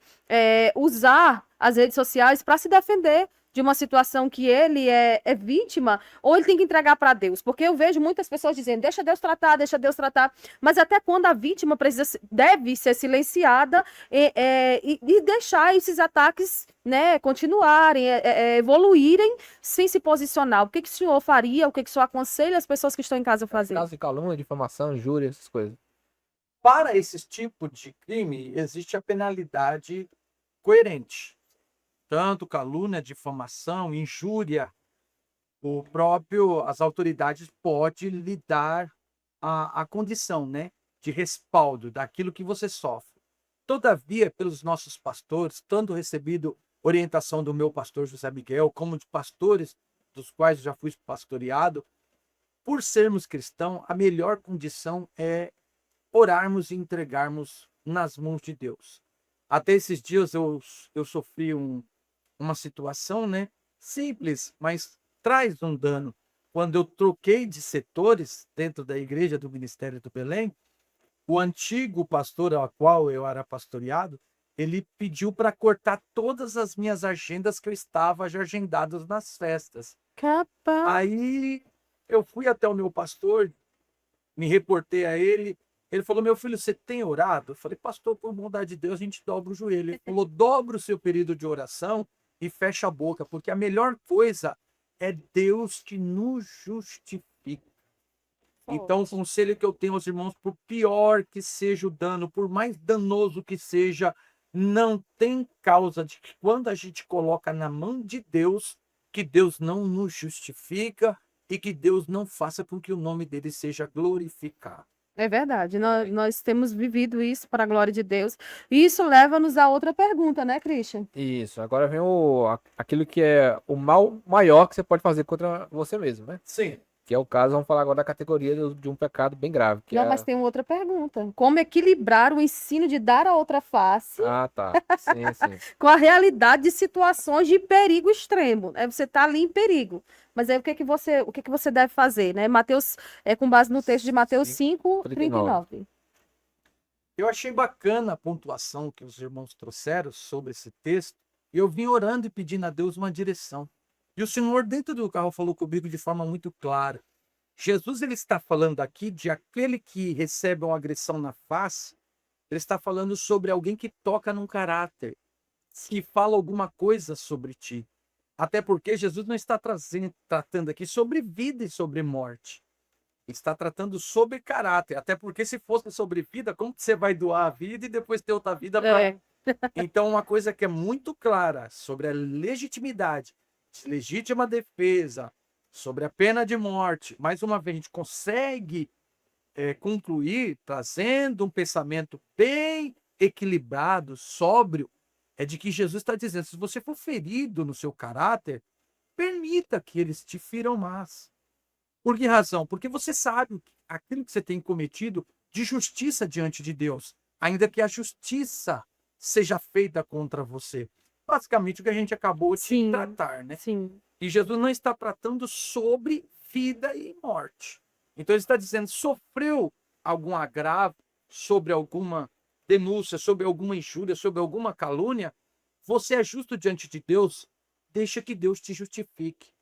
A: usar as redes sociais para se defender de uma situação que ele é vítima, ou ele tem que entregar para Deus? Porque eu vejo muitas pessoas dizendo, deixa Deus tratar, mas até quando a vítima deve ser silenciada e deixar esses ataques, né, continuarem, evoluírem sem se posicionar. O que o senhor faria, o que o senhor aconselha as pessoas que estão em casa a fazer?
B: Caso de calúnia, difamação, injúria, essas coisas.
C: Para esse tipo de crime, existe a penalidade coerente. Tanto calúnia, difamação, injúria, as autoridades podem lhe dar a condição, né, de respaldo daquilo que você sofre. Todavia, pelos nossos pastores, tanto recebido orientação do meu pastor José Miguel, como de pastores dos quais eu já fui pastoreado, por sermos cristãos, a melhor condição é orarmos e entregarmos nas mãos de Deus. Até esses dias eu sofri uma situação, né, simples, mas traz um dano. Quando eu troquei de setores dentro da igreja do Ministério do Belém, o antigo pastor ao qual eu era pastoreado, ele pediu para cortar todas as minhas agendas que eu estava já agendadas nas festas.
A: Capaz.
C: Aí eu fui até o meu pastor, me reportei a ele. Ele falou: meu filho, você tem orado? Eu falei: pastor, por bondade de Deus, a gente dobra o joelho. Ele falou: dobra o seu período de oração e fecha a boca, porque a melhor coisa é Deus que nos justifica. Então, o conselho que eu tenho aos irmãos, por pior que seja o dano, por mais danoso que seja, não tem causa de que quando a gente coloca na mão de Deus, que Deus não nos justifica e que Deus não faça com que o nome dele seja glorificado.
A: É verdade, nós temos vivido isso para a glória de Deus. E isso leva-nos a outra pergunta, né, Christian?
B: Isso. Agora vem aquilo que é o mal maior que você pode fazer contra você mesmo, né?
C: Sim.
B: Que é o caso, vamos falar agora da categoria de um pecado bem grave. Que
A: Não,
B: é...
A: mas tem uma outra pergunta. Como equilibrar o ensino de dar a outra face
B: Ah, tá. Sim, sim.
A: com a realidade de situações de perigo extremo? Você está ali em perigo. Mas aí o que você deve fazer, né? Mateus, com base no texto de Mateus 5:39.
C: Eu achei bacana a pontuação que os irmãos trouxeram sobre esse texto. E eu vim orando e pedindo a Deus uma direção. E o Senhor, dentro do carro, falou comigo de forma muito clara. Jesus, ele está falando aqui de aquele que recebe uma agressão na face. Ele está falando sobre alguém que toca num caráter, que fala alguma coisa sobre ti. Até porque Jesus não está tratando aqui sobre vida e sobre morte. Está tratando sobre caráter. Até porque se fosse sobre vida, como que você vai doar a vida e depois ter outra vida para...
A: É.
C: Então, uma coisa que é muito clara sobre a legitimidade, legítima defesa, sobre a pena de morte. Mais uma vez, a gente consegue concluir trazendo um pensamento bem equilibrado, sóbrio, é de que Jesus está dizendo, se você for ferido no seu caráter, permita que eles te firam mais. Por que razão? Porque você sabe aquilo que você tem cometido de justiça diante de Deus, ainda que a justiça seja feita contra você. Basicamente o que a gente acabou de
A: Sim,
C: tratar, né?
A: sim.
C: E Jesus não está tratando sobre vida e morte. Então ele está dizendo, sofreu algum agravo sobre alguma denúncia, sobre alguma injúria, sobre alguma calúnia, você é justo diante de Deus, deixa que Deus te justifique.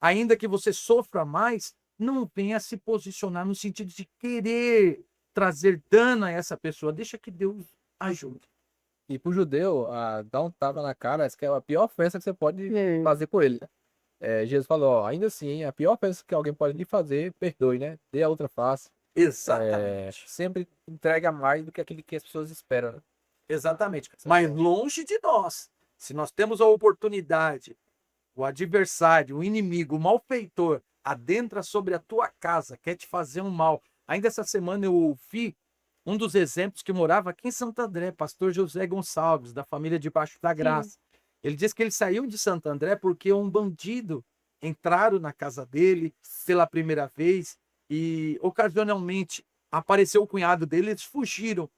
C: Ainda que você sofra mais, não venha se posicionar no sentido de querer trazer dano a essa pessoa, deixa que Deus ajude.
B: E pro judeu, dar um tapa na cara, essa que é a pior ofensa que você pode
A: É.
B: fazer com ele, né? Jesus falou, ó, ainda assim, a pior ofensa que alguém pode lhe fazer, perdoe, né? Dê a outra face.
C: Exatamente.
B: Sempre entrega mais do que aquilo que as pessoas esperam, né?
C: Exatamente. Mas longe de nós, se nós temos a oportunidade, o adversário, o inimigo, o malfeitor, adentra sobre a tua casa, quer te fazer um mal. Ainda essa semana eu ouvi um dos exemplos que morava aqui em Santo André, pastor José Gonçalves, da família Debaixo da Graça. Ele disse que ele saiu de Santo André porque um bandido entraram na casa dele pela primeira vez e ocasionalmente apareceu o cunhado dele, eles fugiram.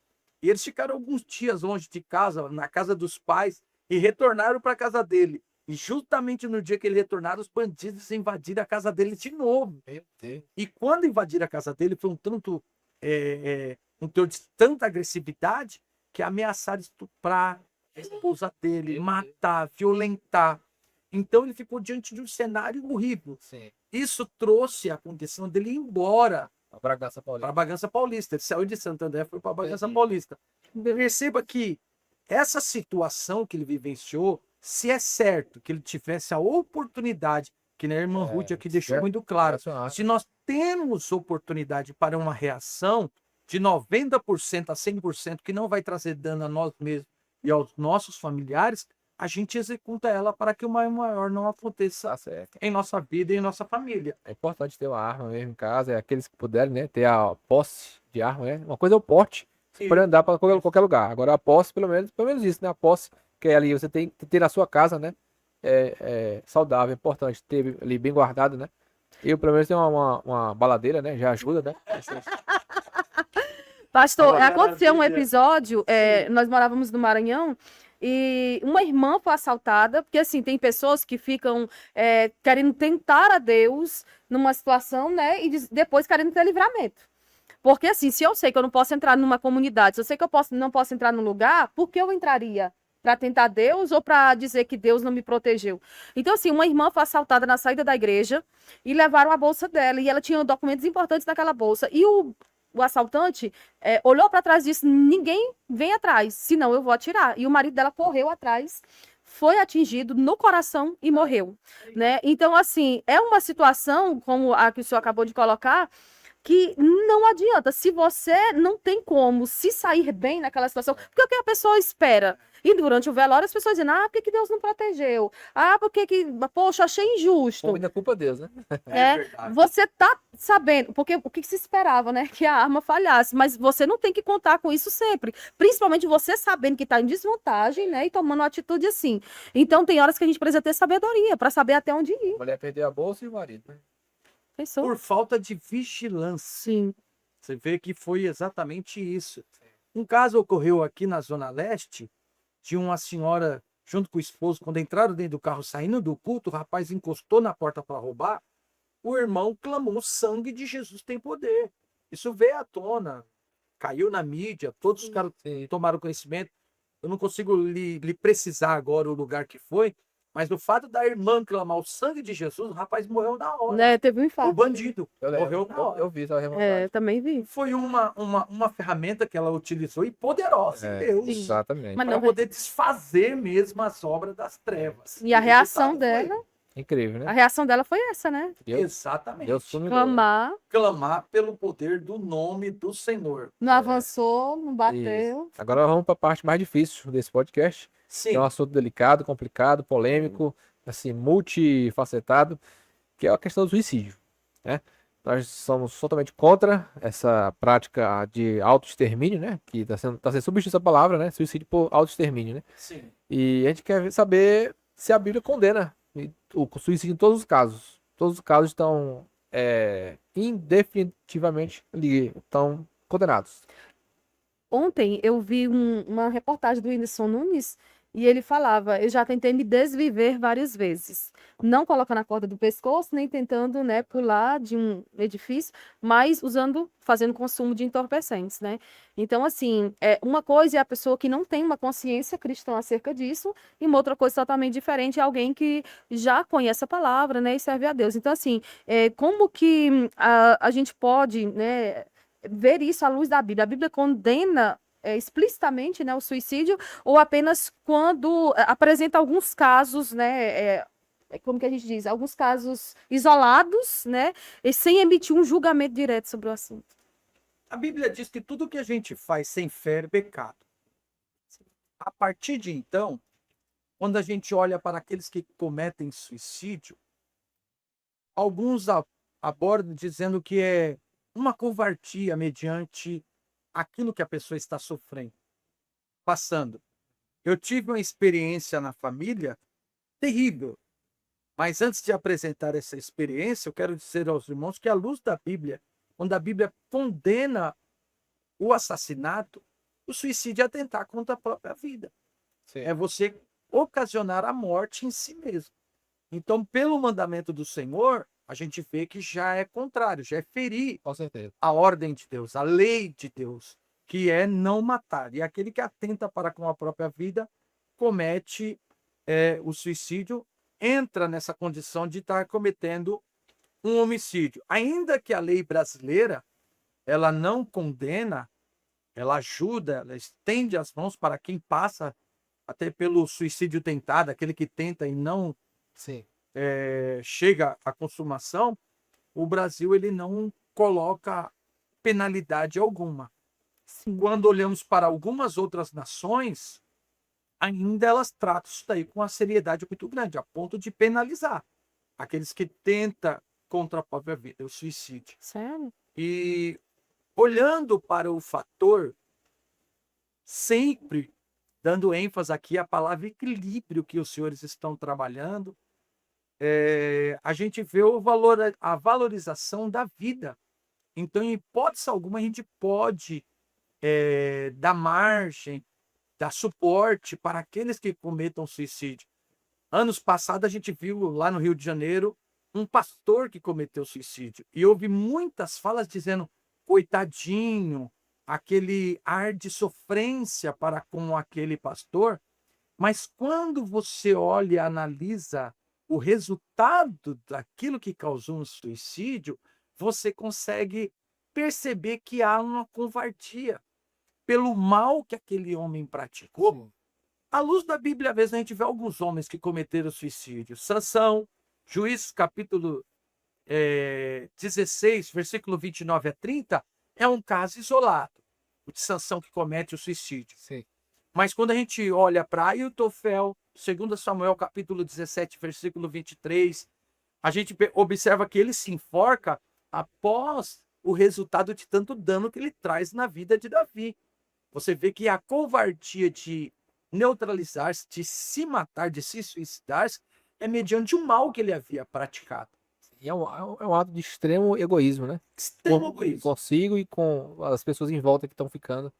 C: E eles ficaram alguns dias longe de casa, na casa dos pais, e retornaram para a casa dele. E justamente no dia que ele retornaram, os bandidos invadiram a casa dele de novo.
B: Meu Deus.
C: E quando invadiram a casa dele, foi um teor de tanta agressividade que ameaçaram estuprar a esposa dele, matar, violentar. Então ele ficou diante de um cenário horrível.
B: Sim.
C: Isso trouxe a condição dele ir embora
B: A Bragança
C: para
B: Paulista.
C: a Bragança Paulista. Ele saiu de Santo André e foi para a Bragança Paulista. Perceba que essa situação que ele vivenciou, se é certo que ele tivesse a oportunidade, que nem a irmã Ruth aqui deixou muito claro, se nós temos oportunidade para uma reação de 90% a 100% que não vai trazer dano a nós mesmos e aos nossos familiares, a gente executa ela para que o mal maior não aconteça
B: Tá certo.
C: em nossa vida e em nossa família.
B: É importante ter uma arma mesmo em casa, aqueles que puderem, né? Ter a posse de arma, né? Uma coisa é o porte, você pode andar para qualquer lugar. Agora a posse, pelo menos isso, né? A posse, que é ali, você tem que ter na sua casa, né? É saudável, é importante ter ali bem guardado, né? Eu, pelo menos, tenho uma baladeira, né? Já ajuda, né?
A: Pastor,
C: Olha,
A: aconteceu um
C: maravilha.
A: episódio, nós morávamos no Maranhão, e uma irmã foi assaltada, porque assim, tem pessoas que ficam querendo tentar a Deus numa situação, né, e depois querendo ter livramento. Porque assim, se eu sei que eu não posso entrar numa comunidade, se eu sei que eu não posso entrar num lugar, por que eu entraria? Para tentar Deus ou para dizer que Deus não me protegeu? Então, assim, uma irmã foi assaltada na saída da igreja e levaram a bolsa dela, e ela tinha documentos importantes naquela bolsa, e o assaltante olhou para trás e disse, ninguém vem atrás, senão eu vou atirar. E o marido dela correu atrás, foi atingido no coração e morreu, né? Então, assim, é uma situação, como a que o senhor acabou de colocar, que não adianta, se você não tem como se sair bem naquela situação, porque o que a pessoa espera? E durante o velório as pessoas dizem, por que Deus não protegeu? Poxa, achei injusto.
B: Ainda culpa Deus, né?
C: Verdade.
A: Você tá sabendo, porque o que se esperava, né? Que a arma falhasse, mas você não tem que contar com isso sempre. Principalmente você sabendo que tá em desvantagem, né? E tomando uma atitude assim. Então tem horas que a gente precisa ter sabedoria para saber até onde ir.
B: A mulher perdeu a bolsa e o marido, né?
A: Pensou?
C: Por falta de vigilância.
A: Sim.
C: Você vê que foi exatamente isso. Um caso ocorreu aqui na Zona Leste, de uma senhora junto com o esposo, quando entraram dentro do carro saindo do culto, o rapaz encostou na porta para roubar, o irmão clamou, sangue de Jesus tem poder. Isso veio à tona, caiu na mídia, todos os caras tomaram conhecimento. Eu não consigo lhe precisar agora o lugar que foi, Mas o fato da irmã clamar o sangue de Jesus, o rapaz morreu na hora.
A: Né? Teve um
C: O
A: infarto.
C: bandido
B: Eu
C: morreu
B: lembro.
C: na hora.
B: Eu vi essa reportagem.
A: Também vi.
C: Foi uma ferramenta que ela utilizou e poderosa em Deus.
B: Exatamente.
A: Mas
C: Para
A: não,
C: poder desfazer mesmo as obras das trevas.
A: e a
C: o
A: reação
C: resultado foi-
A: dela,
B: Incrível,
A: a
B: né?
A: reação dela foi essa, né?
C: Exatamente.
B: Deus fulminou.
A: Clamar,
C: Clamar pelo poder do nome do Senhor.
A: não avançou, não bateu.
B: Isso. Agora vamos para a parte mais difícil desse podcast,
C: Sim.
B: que é um assunto delicado, complicado, polêmico, assim, multifacetado, que é a questão do suicídio, né? Nós somos totalmente contra essa prática de autoextermínio, né? Que tá sendo substituída essa palavra, né? Suicídio por autoextermínio, né?
C: Sim.
B: E a gente quer saber se a Bíblia condena o suicídio em todos os casos. Todos os casos estão indefinitivamente ali, estão condenados.
A: Ontem eu vi uma reportagem do Whindersson Nunes e ele falava: eu já tentei me desviver várias vezes, não colocando a corda do pescoço, nem tentando, né, pular de um edifício, mas fazendo consumo de entorpecentes, né? Então, assim, uma coisa é a pessoa que não tem uma consciência cristã acerca disso, e uma outra coisa totalmente diferente é alguém que já conhece a palavra, né, e serve a Deus. Então, assim, como que a gente pode, né, ver isso à luz da Bíblia? A Bíblia condena explicitamente, né, o suicídio, ou apenas quando apresenta alguns casos, né, como que a gente diz, alguns casos isolados, né, e sem emitir um julgamento direto sobre o assunto.
C: A Bíblia diz que tudo que a gente faz sem fé é pecado. A partir de então, quando a gente olha para aqueles que cometem suicídio, alguns abordam dizendo que é uma covardia mediante aquilo que a pessoa está sofrendo, passando. Eu tive uma experiência na família terrível, mas antes de apresentar essa experiência, eu quero dizer aos irmãos que à luz da Bíblia, quando a Bíblia condena o assassinato, o suicídio é atentar contra a própria vida.
B: Sim.
C: É você ocasionar a morte em si mesmo. Então, pelo mandamento do Senhor, a gente vê que já é contrário, já é ferir
B: Com certeza.
C: a ordem de Deus, a lei de Deus, que é não matar. E aquele que atenta para com a própria vida comete o suicídio, entra nessa condição de estar cometendo um homicídio. Ainda que a lei brasileira ela não condena, ela ajuda, ela estende as mãos para quem passa até pelo suicídio tentado, aquele que tenta e não
B: Sim.
C: chega à consumação, o Brasil ele não coloca penalidade alguma.
A: Sim.
C: Quando olhamos para algumas outras nações, ainda elas tratam isso daí com uma seriedade muito grande, a ponto de penalizar aqueles que tentam contra a própria vida, o suicídio.
A: Sério?
C: E olhando para o fator, sempre dando ênfase aqui à palavra equilíbrio que os senhores estão trabalhando, a gente vê a valorização da vida. Então, em hipótese alguma, a gente pode dar margem, dar suporte para aqueles que cometam suicídio. Anos passados, a gente viu lá no Rio de Janeiro um pastor que cometeu suicídio. E houve muitas falas dizendo, coitadinho, aquele ar de sofrência para com aquele pastor. Mas quando você olha e analisa o resultado daquilo que causou um suicídio, você consegue perceber que há uma covardia pelo mal que aquele homem praticou.
B: Sim.
C: À luz da Bíblia, às vezes a gente vê alguns homens que cometeram suicídio. Sansão, Juízes capítulo 16, versículo 29 a 30, é um caso isolado, o de Sansão que comete o suicídio.
B: Sim.
C: Mas quando a gente olha para Aitofel, 2 Samuel capítulo 17, versículo 23, a gente observa que ele se enforca após o resultado de tanto dano que ele traz na vida de Davi. Você vê que a covardia de neutralizar-se, de se matar, de se suicidar-se, é mediante o mal que ele havia praticado.
B: E é um ato de extremo egoísmo, né?
C: Extremo egoísmo.
B: Consigo e com as pessoas em volta que estão ficando.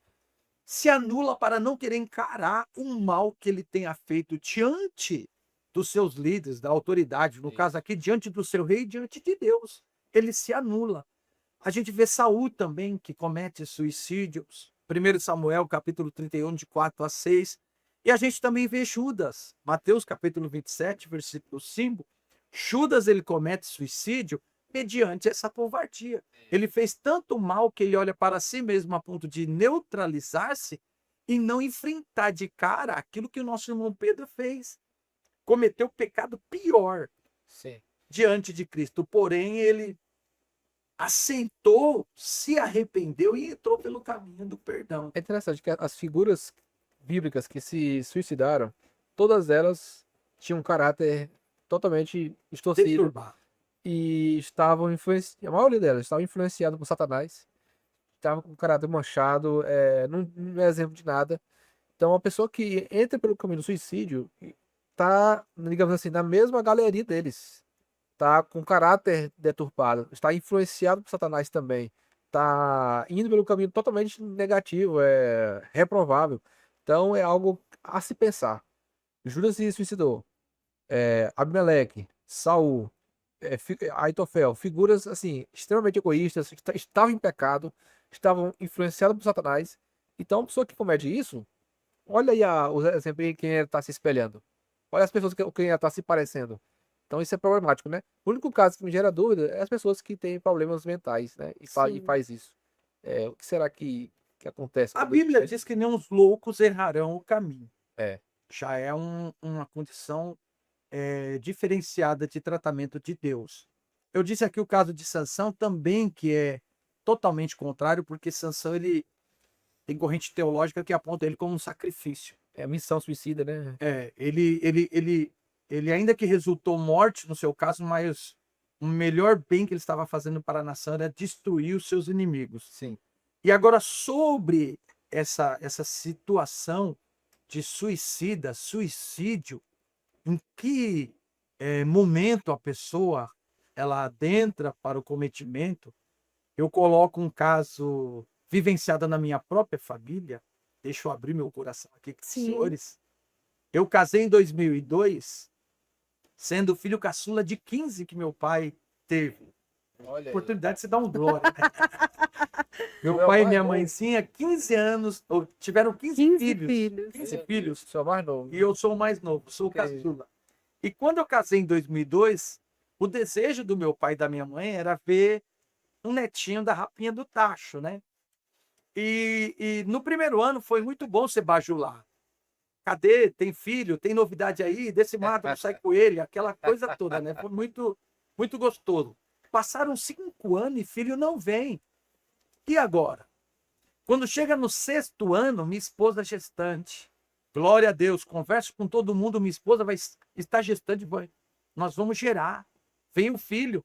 C: Se anula para não querer encarar o mal que ele tenha feito diante dos seus líderes, da autoridade, no caso aqui, diante do seu rei, diante de Deus. Ele se anula. A gente vê Saul também, que comete suicídios. 1 Samuel, capítulo 31, de 4 a 6. E a gente também vê Judas, Mateus capítulo 27, versículo 5. Judas, ele comete suicídio mediante essa covardia. Ele fez tanto mal que ele olha para si mesmo a ponto de neutralizar-se e não enfrentar de cara aquilo que o nosso irmão Pedro fez. Cometeu o pecado pior
B: Sim.
C: diante de Cristo. Porém, ele assentou, se arrependeu e entrou pelo caminho do perdão.
B: É interessante que as figuras bíblicas que se suicidaram, todas elas tinham um caráter totalmente distorcido
C: Deturbar.
B: e estavam influenciadas, a maioria delas estavam influenciadas por Satanás, estavam com o caráter manchado, não é exemplo de nada. Então, uma pessoa que entra pelo caminho do suicídio está, digamos assim, na mesma galeria deles. Está com caráter deturpado, está influenciado por Satanás também. Está indo pelo caminho totalmente negativo, reprovável. Então, é algo a se pensar. Judas se suicidou. Abimeleque, Saul, Aitofel, figuras assim extremamente egoístas, que estavam em pecado, estavam influenciadas por Satanás. Então, uma pessoa que comete isso, olha aí os exemplos em quem está se espelhando. Olha as pessoas que quem está se parecendo. Então, isso é problemático, né? O único caso que me gera dúvida é as pessoas que têm problemas mentais, né? E
A: Sim.
B: faz isso. O que será que acontece?
C: A Bíblia diz que nem os loucos errarão o caminho.
B: É.
C: Já é uma condição diferenciada de tratamento de Deus. Eu disse aqui o caso de Sansão também, que é totalmente contrário, porque Sansão ele tem corrente teológica que aponta ele como um sacrifício.
B: É a missão suicida, né?
C: Ele ainda que resultou morte no seu caso, mas o melhor bem que ele estava fazendo para a nação era destruir os seus inimigos.
B: Sim.
C: E agora, sobre essa situação de suicídio, em que momento a pessoa ela adentra para o cometimento, eu coloco um caso vivenciado na minha própria família. Deixa eu abrir meu coração aqui com os
A: Sim.
C: senhores. Eu casei em 2002, sendo o filho caçula de 15 que meu pai teve.
B: Olha aí.
C: Oportunidade de se dar um glória, né? Meu
B: Meu
C: pai e
B: pai
C: minha
B: novo.
C: mãezinha, 15 anos, tiveram 15
A: 15
C: filhos.
A: filhos.
C: 15 filhos.
B: Sou mais novo.
C: E eu sou o mais novo, sou o
B: Ok.
C: caçula. E quando eu casei em 2002, o desejo do meu pai e da minha mãe era ver um netinho da rapinha do tacho, né? E no primeiro ano foi muito bom ser bajular. Cadê? Tem filho? Tem novidade aí? Desse mato não sai coelho, aquela coisa toda, né? Foi muito, muito gostoso. Passaram 5 anos e filho não vem. E agora? Quando chega no 6º ano, minha esposa é gestante. Glória a Deus, converso com todo mundo, minha esposa vai estar gestante, nós vamos gerar. Vem o filho.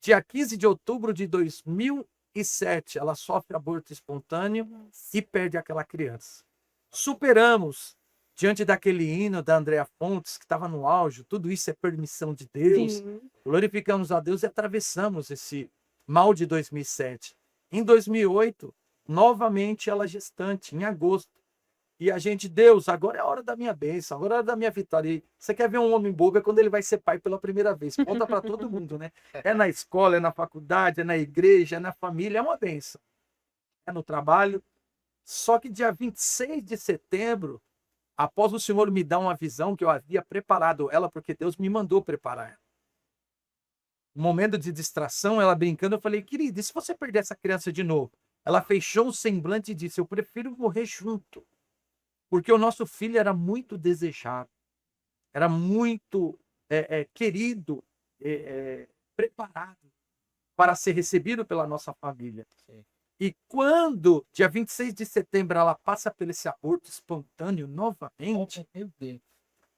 C: Dia 15 de outubro de 2007, ela sofre aborto espontâneo e perde aquela criança. Superamos diante daquele hino da Andréa Fontes, que estava no auge. Tudo isso é permissão de Deus.
A: Sim.
C: Glorificamos a Deus e atravessamos esse mal de 2007. Em 2008, novamente ela gestante, em agosto. E a gente, Deus, agora é a hora da minha bênção, agora é a hora da minha vitória. E você quer ver um homem bobo é quando ele vai ser pai pela primeira vez. Conta para todo mundo, né? É na escola, é na faculdade, é na igreja, é na família, é uma bênção. É no trabalho. Só que dia 26 de setembro, após o Senhor me dar uma visão que eu havia preparado ela, porque Deus me mandou preparar ela. Um momento de distração, ela brincando, eu falei, querida, e se você perder essa criança de novo? Ela fechou o semblante e disse, eu prefiro morrer junto. Porque o nosso filho era muito desejado, era muito querido, preparado para ser recebido pela nossa família.
B: Sim.
C: E quando, dia 26 de setembro, ela passa por esse aborto espontâneo novamente,
B: Meu Deus.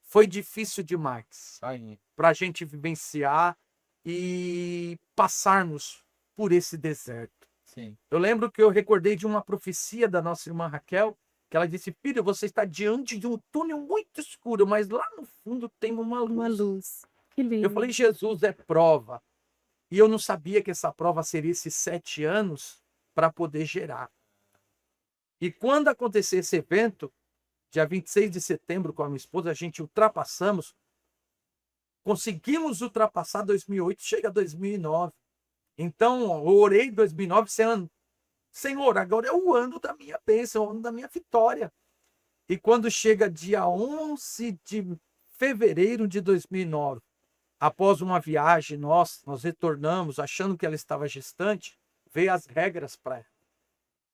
C: foi difícil demais
B: Aí.
C: para a gente vivenciar e passarmos por esse deserto.
B: Sim.
C: Eu lembro que eu recordei de uma profecia da nossa irmã Raquel, que ela disse, filho, você está diante de um túnel muito escuro, mas lá no fundo tem uma luz.
A: Uma luz. Que lindo.
C: Eu falei, Jesus é prova. E eu não sabia que essa prova seria esses 7 anos para poder gerar. E quando acontecer esse evento, dia 26 de setembro, com a minha esposa, a gente conseguimos ultrapassar 2008, chega a 2009. Então, eu orei em 2009, Senhor, agora é o ano da minha bênção, é o ano da minha vitória. E quando chega dia 11 de fevereiro de 2009, após uma viagem, nós retornamos achando que ela estava gestante, veio as regras para ela.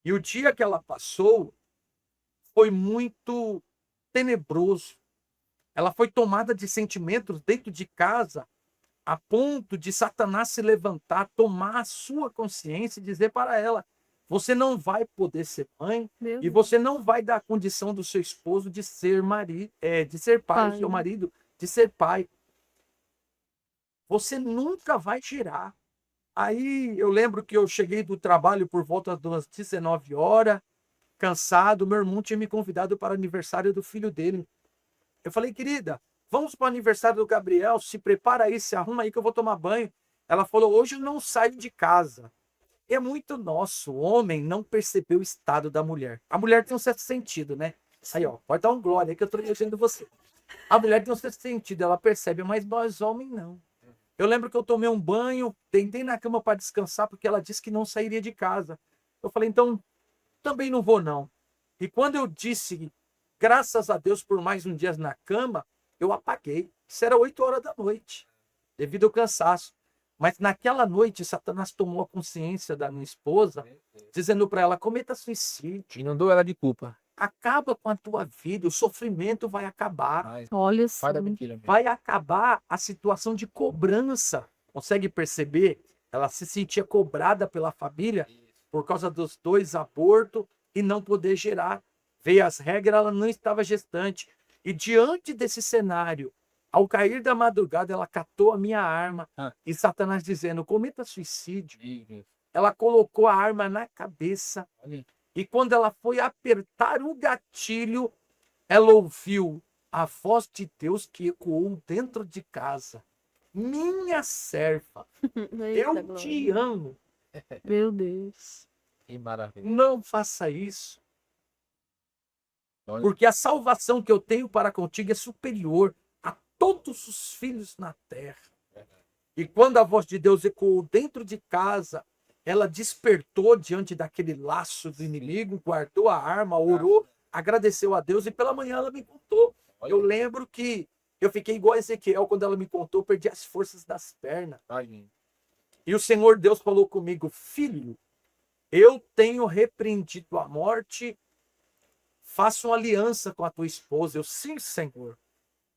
C: E o dia que ela passou foi muito tenebroso. Ela foi tomada de sentimentos dentro de casa, a ponto de Satanás se levantar, tomar a sua consciência e dizer para ela: você não vai poder ser mãe
A: Meu
C: e
A: Deus.
C: você não vai dar a condição do seu esposo de ser de ser pai, do seu marido de ser pai. Você nunca vai gerar. Aí eu lembro que eu cheguei do trabalho por volta das 19 horas, cansado. Meu irmão tinha me convidado para o aniversário do filho dele. Eu falei: querida, vamos para o aniversário do Gabriel, se prepara aí, se arruma aí que eu vou tomar banho. Ela falou: hoje eu não saio de casa. É muito nosso, o homem não percebeu o estado da mulher. A mulher tem um certo sentido, né? Aí, ó, pode dar um glória aí que eu tô elogiando você. A mulher tem um certo sentido, ela percebe, mas nós homens não. Eu lembro que eu tomei um banho, deitei na cama para descansar, porque ela disse que não sairia de casa. Eu falei: então, também não vou não. E quando eu disse, graças a Deus por mais um dia na cama, eu apaguei. Isso era 8 horas da noite, devido ao cansaço. Mas naquela noite, Satanás tomou a consciência da minha esposa, dizendo para ela: cometa suicídio.
B: Inundou ela de culpa.
C: Acaba com a tua vida, o sofrimento vai acabar.
B: Mas,
A: Olha
B: pai da
A: só.
B: mentira mesmo.
C: Vai acabar a situação de cobrança. Consegue perceber? Ela se sentia cobrada pela família por causa dos 2 abortos e não poder gerar. Veio as regras, ela não estava gestante. E diante desse cenário, ao cair da madrugada, ela catou a minha arma e Satanás dizendo: cometa suicídio. Ela colocou a arma na cabeça e quando ela foi apertar o gatilho, ela ouviu a voz de Deus que ecoou dentro de casa: minha serva, eu
A: Eita,
C: te
A: glória.
C: amo.
A: Meu Deus.
B: Que maravilha.
C: Não faça isso,
B: Olha,
C: porque a salvação que eu tenho para contigo é superior a todos os filhos na terra. E quando a voz de Deus ecoou dentro de casa, ela despertou diante daquele laço do inimigo, guardou a arma, orou, agradeceu a Deus e pela manhã ela me contou. Eu lembro que eu fiquei igual a Ezequiel quando ela me contou, eu perdi as forças das pernas. E o Senhor Deus falou comigo: filho, eu tenho repreendido a morte, faça uma aliança com a tua esposa. Eu: sim, Senhor.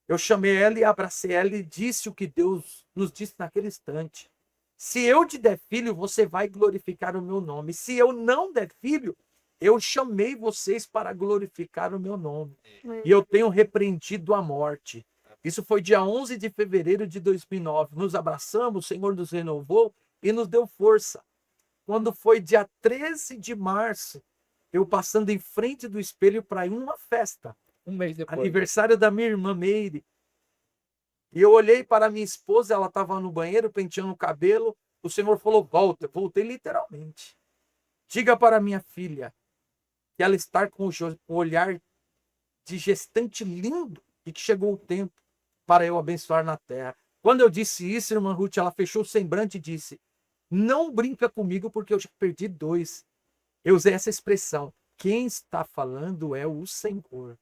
C: Eu chamei ela e abracei ela e disse o que Deus nos disse naquele instante: se eu te der filho, você vai glorificar o meu nome. Se eu não der filho, eu chamei vocês para glorificar o meu nome. E eu tenho repreendido a morte. Isso foi dia 11 de fevereiro de 2009. Nos abraçamos, o Senhor nos renovou e nos deu força. Quando foi dia 13 de março, eu passando em frente do espelho para ir uma festa,
B: um mês depois.
C: aniversário da minha irmã Meire. E eu olhei para minha esposa, ela estava no banheiro penteando o cabelo. O Senhor falou: volta. Eu voltei literalmente. Diga para minha filha que ela está com o olhar de gestante lindo e que chegou o tempo para eu abençoar na terra. Quando eu disse isso, irmã Ruth, ela fechou o semblante e disse: não brinca comigo porque eu já perdi 2. Eu usei essa expressão: quem está falando é o Senhor.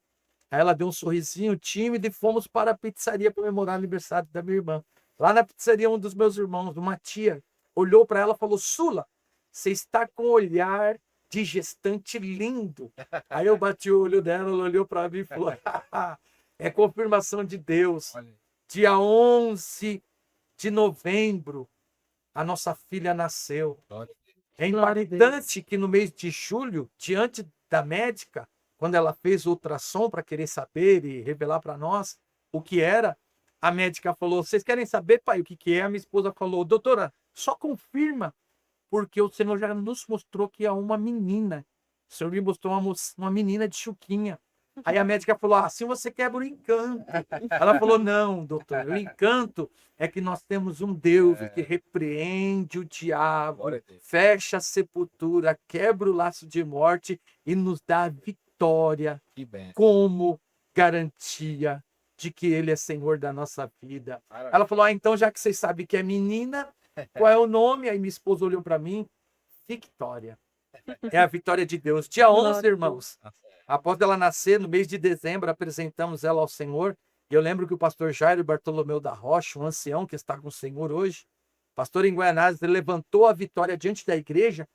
C: Aí ela deu um sorrisinho tímido e fomos para a pizzaria comemorar o aniversário da minha irmã. Lá na pizzaria, um dos meus irmãos, uma tia, olhou para ela e falou: Sula, você está com um olhar de gestante lindo. Aí eu bati o olho dela, ela olhou para mim e falou: é confirmação de Deus. Dia 11 de novembro, a nossa filha nasceu. É impactante que no mês de julho, diante da médica, quando ela fez o ultrassom para querer saber e revelar para nós o que era, a médica falou: vocês querem saber, pai, o que é? A minha esposa falou: doutora, só confirma, porque o Senhor já nos mostrou que é uma menina. O Senhor me mostrou uma menina de chuquinha. Aí a médica falou: assim você quebra o encanto. Ela falou: não, doutor, o encanto é que nós temos um Deus que repreende o diabo, fecha a sepultura, quebra o laço de morte e nos dá a vitória como garantia de que Ele é Senhor da nossa vida. Ela falou: então já que vocês sabem que é menina, qual é o nome? Aí minha esposa olhou para mim: Victória. É a vitória de Deus. Dia 11, irmãos. Após ela nascer, no mês de dezembro, apresentamos ela ao Senhor. E eu lembro que o pastor Jairo Bartolomeu da Rocha, um ancião que está com o Senhor hoje, pastor em Guaianazes, ele levantou a vitória diante da igreja,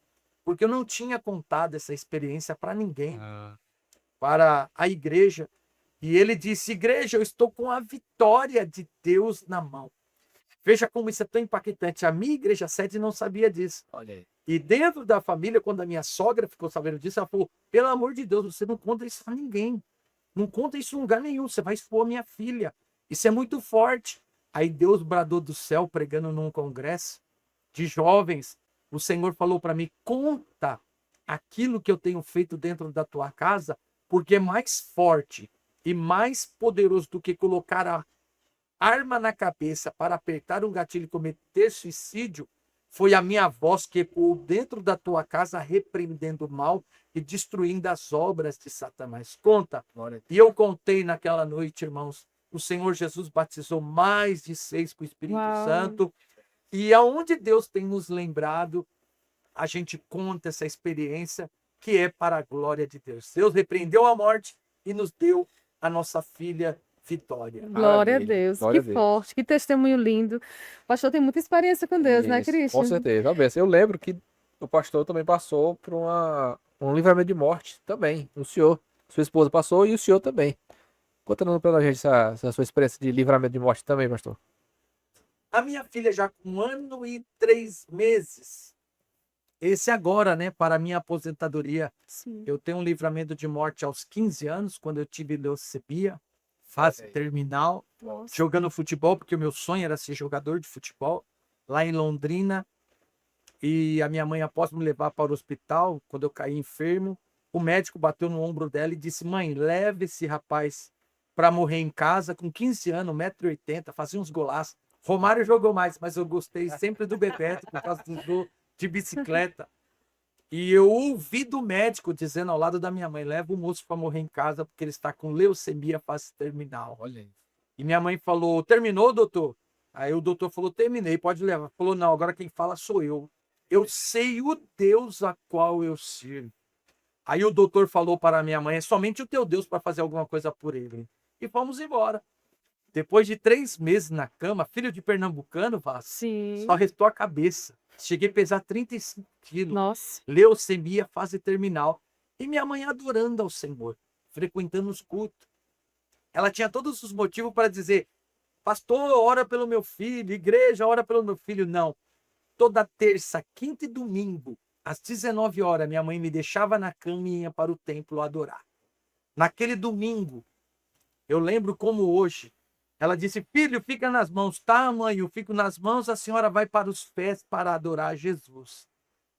C: porque eu não tinha contado essa experiência para ninguém, para a igreja. E ele disse: igreja, eu estou com a vitória de Deus na mão. Veja como isso é tão impactante. A minha igreja sede não sabia disso.
B: Olha aí.
C: E dentro da família, quando a minha sogra ficou sabendo disso, ela falou: pelo amor de Deus, você não conta isso a ninguém. Não conta isso em lugar nenhum. Você vai expor a minha filha. Isso é muito forte. Aí Deus bradou do céu, pregando num congresso de jovens. O Senhor falou para mim: conta aquilo que eu tenho feito dentro da tua casa, porque é mais forte e mais poderoso do que colocar a arma na cabeça para apertar um gatilho e cometer suicídio, foi a minha voz que ecoou dentro da tua casa, repreendendo o mal e destruindo as obras de Satanás. Conta. E eu contei naquela noite, irmãos, o Senhor Jesus batizou mais de 6 com o Espírito
A: Uau.
C: Santo. E aonde Deus tem nos lembrado, a gente conta essa experiência que é para a glória de Deus. Deus repreendeu a morte e nos deu a nossa filha Vitória.
A: Glória a
B: Maravilha.
A: Deus,
B: Glória
A: que
B: a Deus.
A: forte, que testemunho lindo. O pastor tem muita experiência com Deus, né,
B: Isso,
A: Cristian?
B: com certeza. Ó, Bessa, eu lembro que o pastor também passou por um livramento de morte também. O senhor, sua esposa passou e o senhor também. Contando pra gente essa sua experiência de livramento de morte também, pastor.
C: A minha filha já com 1 ano e 3 meses. Esse agora, né, para a minha aposentadoria.
A: Sim.
C: Eu tenho um livramento de morte aos 15 anos, quando eu tive leucemia, fase terminal,
A: Nossa.
C: jogando futebol, porque o meu sonho era ser jogador de futebol, lá em Londrina. E a minha mãe, após me levar para o hospital, quando eu caí enfermo, o médico bateu no ombro dela e disse: mãe, leve esse rapaz para morrer em casa, com 15 anos, 1,80 m, fazia uns golaços. Romário jogou mais, mas eu gostei sempre do Bebeto, por causa do jogo de bicicleta. E eu ouvi do médico dizendo ao lado da minha mãe: leva o moço para morrer em casa, porque ele está com leucemia fase terminal.
B: Olha aí.
C: E minha mãe falou: terminou, doutor? Aí o doutor falou: terminei, pode levar. Falou: não, agora quem fala sou eu. Eu sei o Deus a qual eu sirvo. Aí o doutor falou para a minha mãe: é somente o teu Deus para fazer alguma coisa por ele. E fomos embora. Depois de 3 meses na cama, filho de pernambucano, Vasco,
A: Sim.
C: só restou a cabeça. Cheguei a pesar 35 quilos.
A: Nossa.
C: Leucemia, fase terminal. E minha mãe adorando ao Senhor, frequentando os cultos. Ela tinha todos os motivos para dizer: pastor, ora pelo meu filho, igreja, ora pelo meu filho. Não. Toda terça, quinta e domingo, às 19 horas, minha mãe me deixava na cama e ia para o templo adorar. Naquele domingo, eu lembro como hoje, ela disse: filho, fica nas mãos. Tá, mãe, eu fico nas mãos, a senhora vai para os pés para adorar Jesus.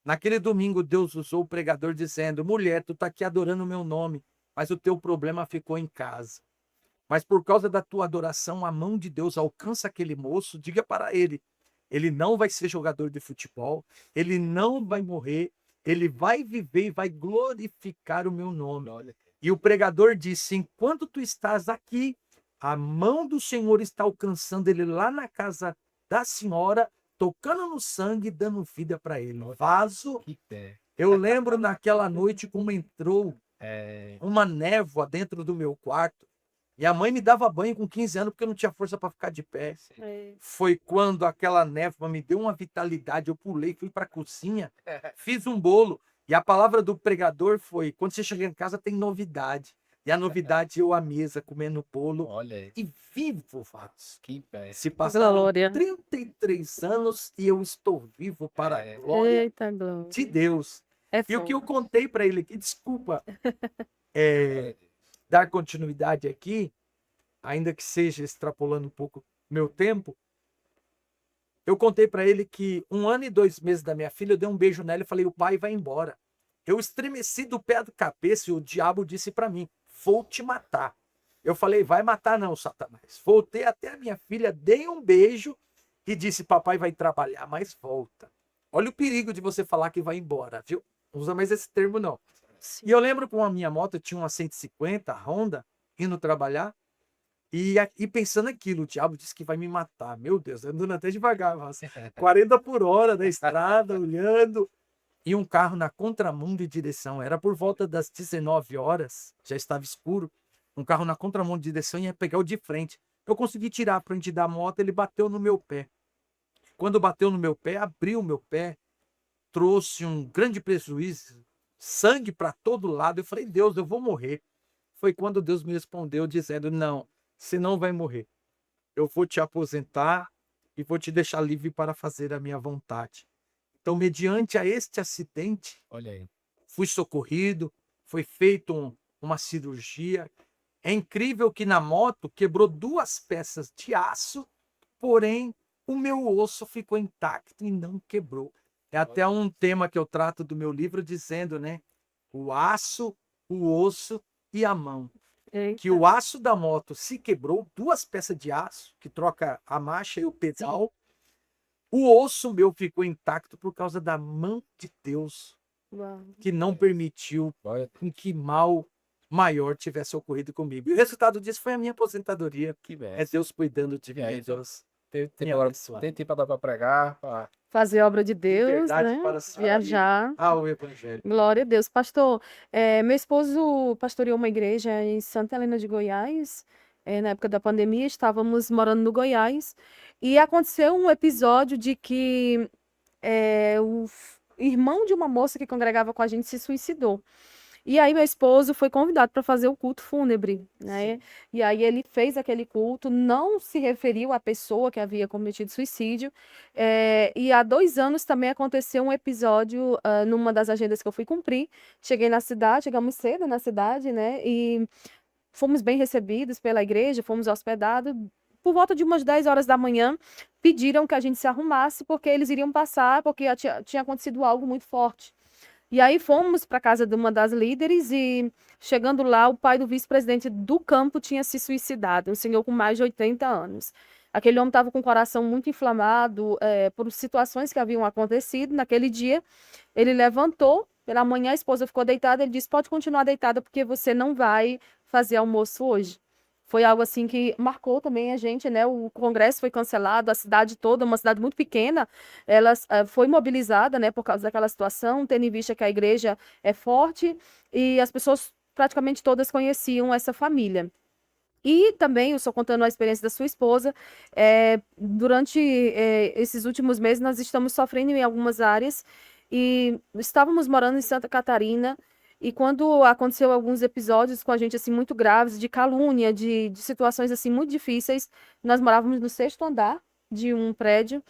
C: Naquele domingo, Deus usou o pregador dizendo: mulher, tu tá aqui adorando o meu nome, mas o teu problema ficou em casa. Mas por causa da tua adoração, a mão de Deus alcança aquele moço. Diga para ele: ele não vai ser jogador de futebol, ele não vai morrer, ele vai viver e vai glorificar o meu nome. E o pregador disse: enquanto tu estás aqui, a mão do Senhor está alcançando ele lá na casa da senhora, tocando no sangue e dando vida para ele. Vaso.
B: Que pé.
C: Eu lembro naquela noite como entrou uma névoa dentro do meu quarto. E a mãe me dava banho com 15 anos porque eu não tinha força para ficar de pé. Foi quando aquela névoa me deu uma vitalidade. Eu pulei, fui para a cozinha, fiz um bolo. E a palavra do pregador foi: quando você chegar em casa tem novidade. E a novidade, eu à mesa, comendo bolo.
B: Olha aí.
C: E vivo, Vasco.
B: Que pé.
C: Se passaram
A: Glória.
C: 33 anos e eu estou vivo para a glória
A: Eita, glória.
C: de Deus.
A: É
C: E o que eu
A: fogo.
C: contei para ele aqui, desculpa dar continuidade aqui, ainda que seja extrapolando um pouco meu tempo, eu contei para ele que 1 ano e 2 meses da minha filha, eu dei um beijo nela e falei: o pai vai embora. Eu estremeci do pé do cabeça e o diabo disse para mim: vou te matar. Eu falei: vai matar não, Satanás. Voltei até a minha filha, dei um beijo e disse: papai vai trabalhar, mas volta. Olha o perigo de você falar que vai embora, viu? Não usa mais esse termo não. E eu lembro com a minha moto, eu tinha uma 150 Honda, indo trabalhar, e pensando aquilo, o diabo disse que vai me matar. Meu Deus, andando até devagar, mas 40 por hora na estrada, olhando. e um carro na contramão de direção. Era por volta das 19 horas, já estava escuro. Um carro na contramão de direção ia pegar o de frente. Eu consegui tirar a frente da moto, ele bateu no meu pé. Quando bateu no meu pé, abriu o meu pé, trouxe um grande prejuízo, sangue para todo lado. Eu falei, Deus, eu vou morrer. Foi quando Deus me respondeu dizendo, não, você não vai morrer. Eu vou te aposentar e vou te deixar livre para fazer a minha vontade. Então, mediante a este acidente,
B: Olha aí.
C: fui socorrido, foi feita uma cirurgia. É incrível que na moto quebrou 2 peças de aço, porém o meu osso ficou intacto e não quebrou. É até um tema que eu trato do meu livro dizendo, né? O aço, o osso e a mão. Que
A: Eita.
C: o aço da moto se quebrou, 2 peças de aço, que troca a marcha e o pedal. O osso meu ficou intacto por causa da mão de Deus,
A: Uau.
C: que não permitiu
B: Olha,
C: com que mal maior tivesse ocorrido comigo. E o resultado disso foi a minha aposentadoria.
B: que
C: É
B: benção.
C: Deus cuidando de mim.
B: E aí,
C: É Deus
B: Tem
C: me
B: tempo agora,
C: abençoando.
B: tem tempo para dar para pregar, para
A: Fazer obra de Deus,
C: Liberdade
A: né?
C: para se
A: Viajar.
C: ao Evangelho.
A: Glória a Deus. Pastor, meu esposo pastoreou uma igreja em Santa Helena de Goiás. Na época da pandemia, estávamos morando no Goiás. E aconteceu um episódio de que o irmão de uma moça que congregava com a gente se suicidou. E aí meu esposo foi convidado para fazer o culto fúnebre, né?
C: Sim.
A: E aí ele fez aquele culto, não se referiu à pessoa que havia cometido suicídio. E há 2 anos também aconteceu um episódio numa das agendas que eu fui cumprir. Cheguei na cidade, chegamos cedo na cidade, né? E fomos bem recebidos pela igreja, fomos hospedados. Por volta de umas 10 horas da manhã, pediram que a gente se arrumasse, porque eles iriam passar, porque tinha acontecido algo muito forte. E aí fomos para a casa de uma das líderes e, chegando lá, o pai do vice-presidente do campo tinha se suicidado, um senhor com mais de 80 anos. Aquele homem estava com o coração muito inflamado por situações que haviam acontecido naquele dia. Ele levantou, pela manhã a esposa ficou deitada, ele disse, pode continuar deitada porque você não vai fazer almoço hoje. Foi algo assim que marcou também a gente, né? O congresso foi cancelado, a cidade toda, uma cidade muito pequena, ela foi mobilizada, né, por causa daquela situação, tendo em vista que a igreja é forte e as pessoas praticamente todas conheciam essa família. E também, eu estou contando a experiência da sua esposa, durante esses últimos meses nós estamos sofrendo em algumas áreas e estávamos morando em Santa Catarina e quando aconteceu alguns episódios com a gente assim muito graves, de calúnia, de situações assim muito difíceis, nós morávamos no 6º andar de um prédio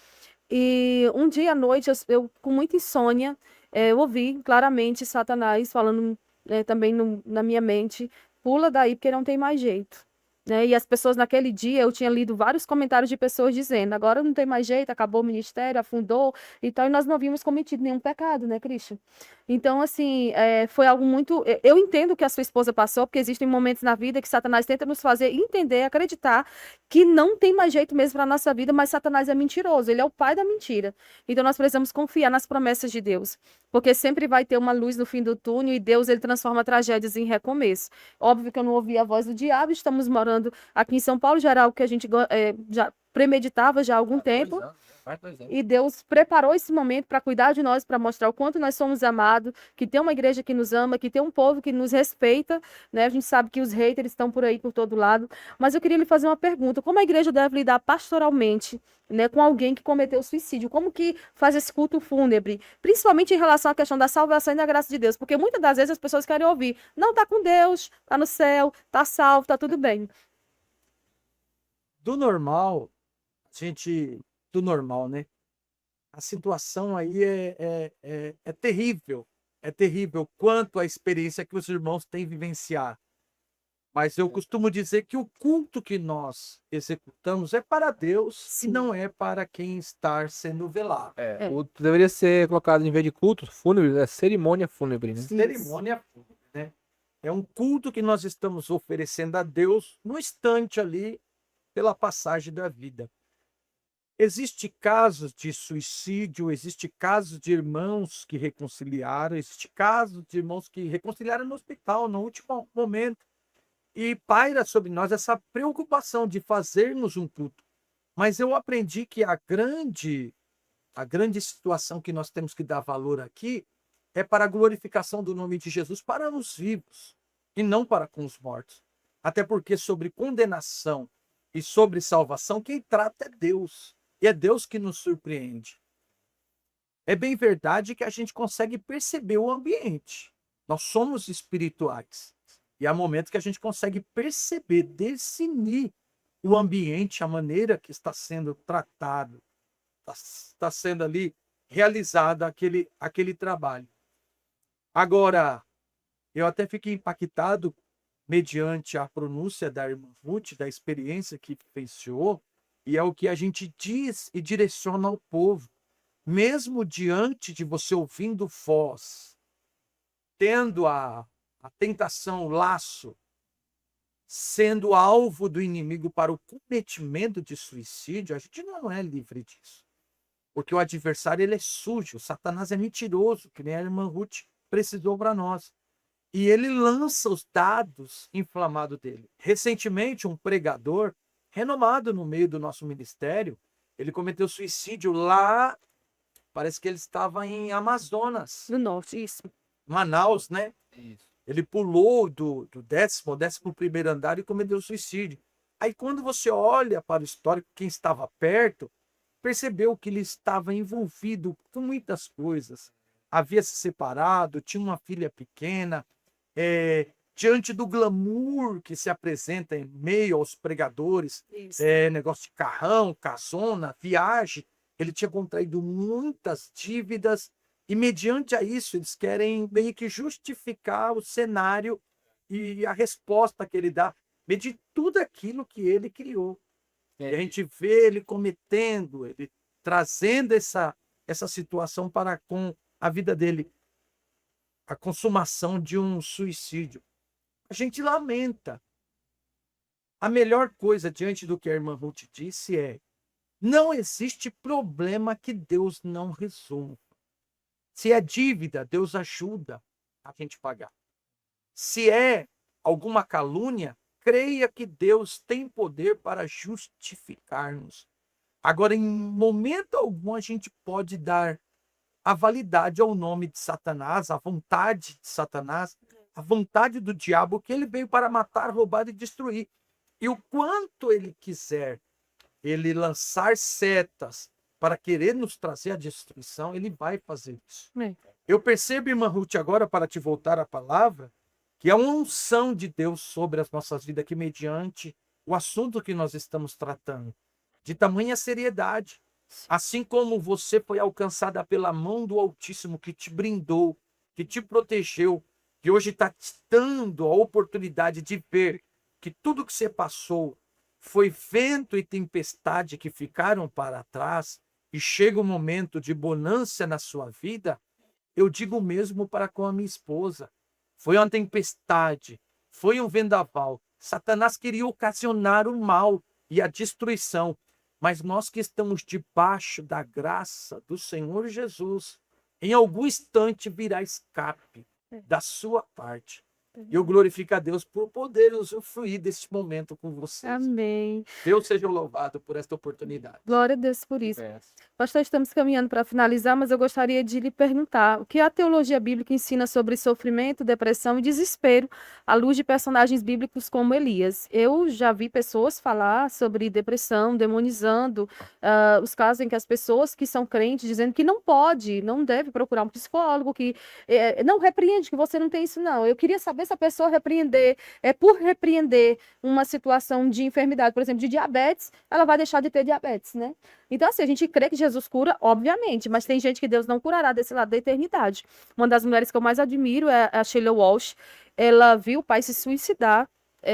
A: e um dia à noite, eu com muita insônia, eu ouvi claramente Satanás falando também na minha mente, pula daí porque não tem mais jeito. Né? E as pessoas naquele dia, eu tinha lido vários comentários de pessoas dizendo, agora não tem mais jeito, acabou o ministério, afundou e tal, e nós não havíamos cometido nenhum pecado, né, Christian? Então, assim, foi algo muito... Eu entendo o que a sua esposa passou, porque existem momentos na vida que Satanás tenta nos fazer entender, acreditar que não tem mais jeito mesmo para a nossa vida, mas Satanás é mentiroso, ele é o pai da mentira. Então, nós precisamos confiar nas promessas de Deus, porque sempre vai ter uma luz no fim do túnel e Deus, ele transforma tragédias em recomeço. Óbvio que eu não ouvi a voz do diabo, estamos morando aqui em São Paulo, já era algo que a gente já premeditava já há algum tempo.
B: 2 anos, né? Faz 2 anos.
A: E Deus preparou esse momento para cuidar de nós, para mostrar o quanto nós somos amados, que tem uma igreja que nos ama, que tem um povo que nos respeita, né? A gente sabe que os haters estão por aí, por todo lado. Mas eu queria lhe fazer uma pergunta. Como a igreja deve lidar pastoralmente, né, com alguém que cometeu suicídio? Como que faz esse culto fúnebre? Principalmente em relação à questão da salvação e da graça de Deus. Porque muitas das vezes as pessoas querem ouvir, não, tá com Deus, tá no céu, tá salvo, tá tudo bem.
C: Do normal, do normal, né? A situação aí é terrível. É terrível quanto a experiência que os irmãos têm vivenciado. Mas eu costumo dizer que o culto que nós executamos é para Deus
A: Sim.
C: e não é para quem está sendo velado.
A: É.
B: O deveria ser colocado em vez de culto fúnebre, é cerimônia fúnebre, né?
C: Cerimônia, né? É um culto que nós estamos oferecendo a Deus no instante ali, pela passagem da vida. Existe casos de suicídio, existe casos de irmãos que reconciliaram, existe casos de irmãos que reconciliaram no hospital, no último momento. E paira sobre nós essa preocupação de fazermos um culto. Mas eu aprendi que a grande situação que nós temos que dar valor aqui é para a glorificação do nome de Jesus para os vivos e não para com os mortos. Até porque sobre condenação e sobre salvação, quem trata é Deus. E é Deus que nos surpreende. É bem verdade que a gente consegue perceber o ambiente. Nós somos espirituais. E há momentos que a gente consegue perceber, definir o ambiente, a maneira que está sendo tratado, está sendo ali realizado aquele trabalho. Agora, eu até fiquei impactado mediante a pronúncia da irmã Ruth, da experiência que vivenciou, e é o que a gente diz e direciona ao povo. Mesmo diante de você ouvindo voz, tendo a tentação, o laço, sendo alvo do inimigo para o cometimento de suicídio, a gente não é livre disso. Porque o adversário ele é sujo, Satanás é mentiroso, que nem a irmã Ruth precisou para nós. E ele lança os dados inflamados dele. Recentemente, um pregador renomado no meio do nosso ministério, ele cometeu suicídio lá, parece que ele estava em Amazonas.
A: No norte, isso.
C: Manaus, né?
B: Isso.
C: Ele pulou do 11º andar e cometeu suicídio. Aí quando você olha para o histórico, quem estava perto, percebeu que ele estava envolvido com muitas coisas. Havia se separado, tinha uma filha pequena, diante do glamour que se apresenta em meio aos pregadores, negócio de carrão, casona, viagem, ele tinha contraído muitas dívidas e mediante a isso eles querem meio que justificar o cenário e a resposta que ele dá, mediante tudo aquilo que ele criou. E a gente vê ele cometendo, ele trazendo essa situação para com a vida dele, a consumação de um suicídio. A gente lamenta. A melhor coisa diante do que a irmã Ruth disse é: não existe problema que Deus não resolva. Se é dívida, Deus ajuda a gente pagar. Se é alguma calúnia, creia que Deus tem poder para justificar-nos. Agora, em momento algum, a gente pode dar a validade ao nome de Satanás, a vontade de Satanás, a vontade do diabo, que ele veio para matar, roubar e destruir. E o quanto ele quiser ele lançar setas para querer nos trazer a destruição, ele vai fazer isso. Eu percebo, irmã Ruth, agora, para te voltar a palavra, que é uma unção de Deus sobre as nossas vidas, que mediante o assunto que nós estamos tratando, de tamanha seriedade, assim como você foi alcançada pela mão do Altíssimo, que te brindou, que te protegeu, que hoje está te dando a oportunidade de ver que tudo que você passou foi vento e tempestade que ficaram para trás, e chega um momento de bonança na sua vida, eu digo mesmo para com a minha esposa. Foi uma tempestade, foi um vendaval. Satanás queria ocasionar o mal e a destruição. Mas nós que estamos debaixo da graça do Senhor Jesus, em algum instante virá escape da sua parte. E eu glorifico a Deus por poder usufruir desse momento com vocês.
A: Amém.
C: Deus seja louvado por esta oportunidade.
A: Glória a Deus por isso. Pastor, estamos caminhando para finalizar, mas eu gostaria de lhe perguntar o que a teologia bíblica ensina sobre sofrimento, depressão e desespero à luz de personagens bíblicos como Elias. Eu já vi pessoas falar sobre depressão, demonizando os casos em que as pessoas que são crentes dizendo que não pode, não deve procurar um psicólogo, que não repreende, que você não tem isso não. Eu queria saber se a pessoa por repreender uma situação de enfermidade, por exemplo, de diabetes, ela vai deixar de ter diabetes, né? Então, assim, a gente crê que Jesus cura, obviamente, mas tem gente que Deus não curará desse lado da eternidade. Uma das mulheres que eu mais admiro é a Sheila Walsh. Ela viu o pai se suicidar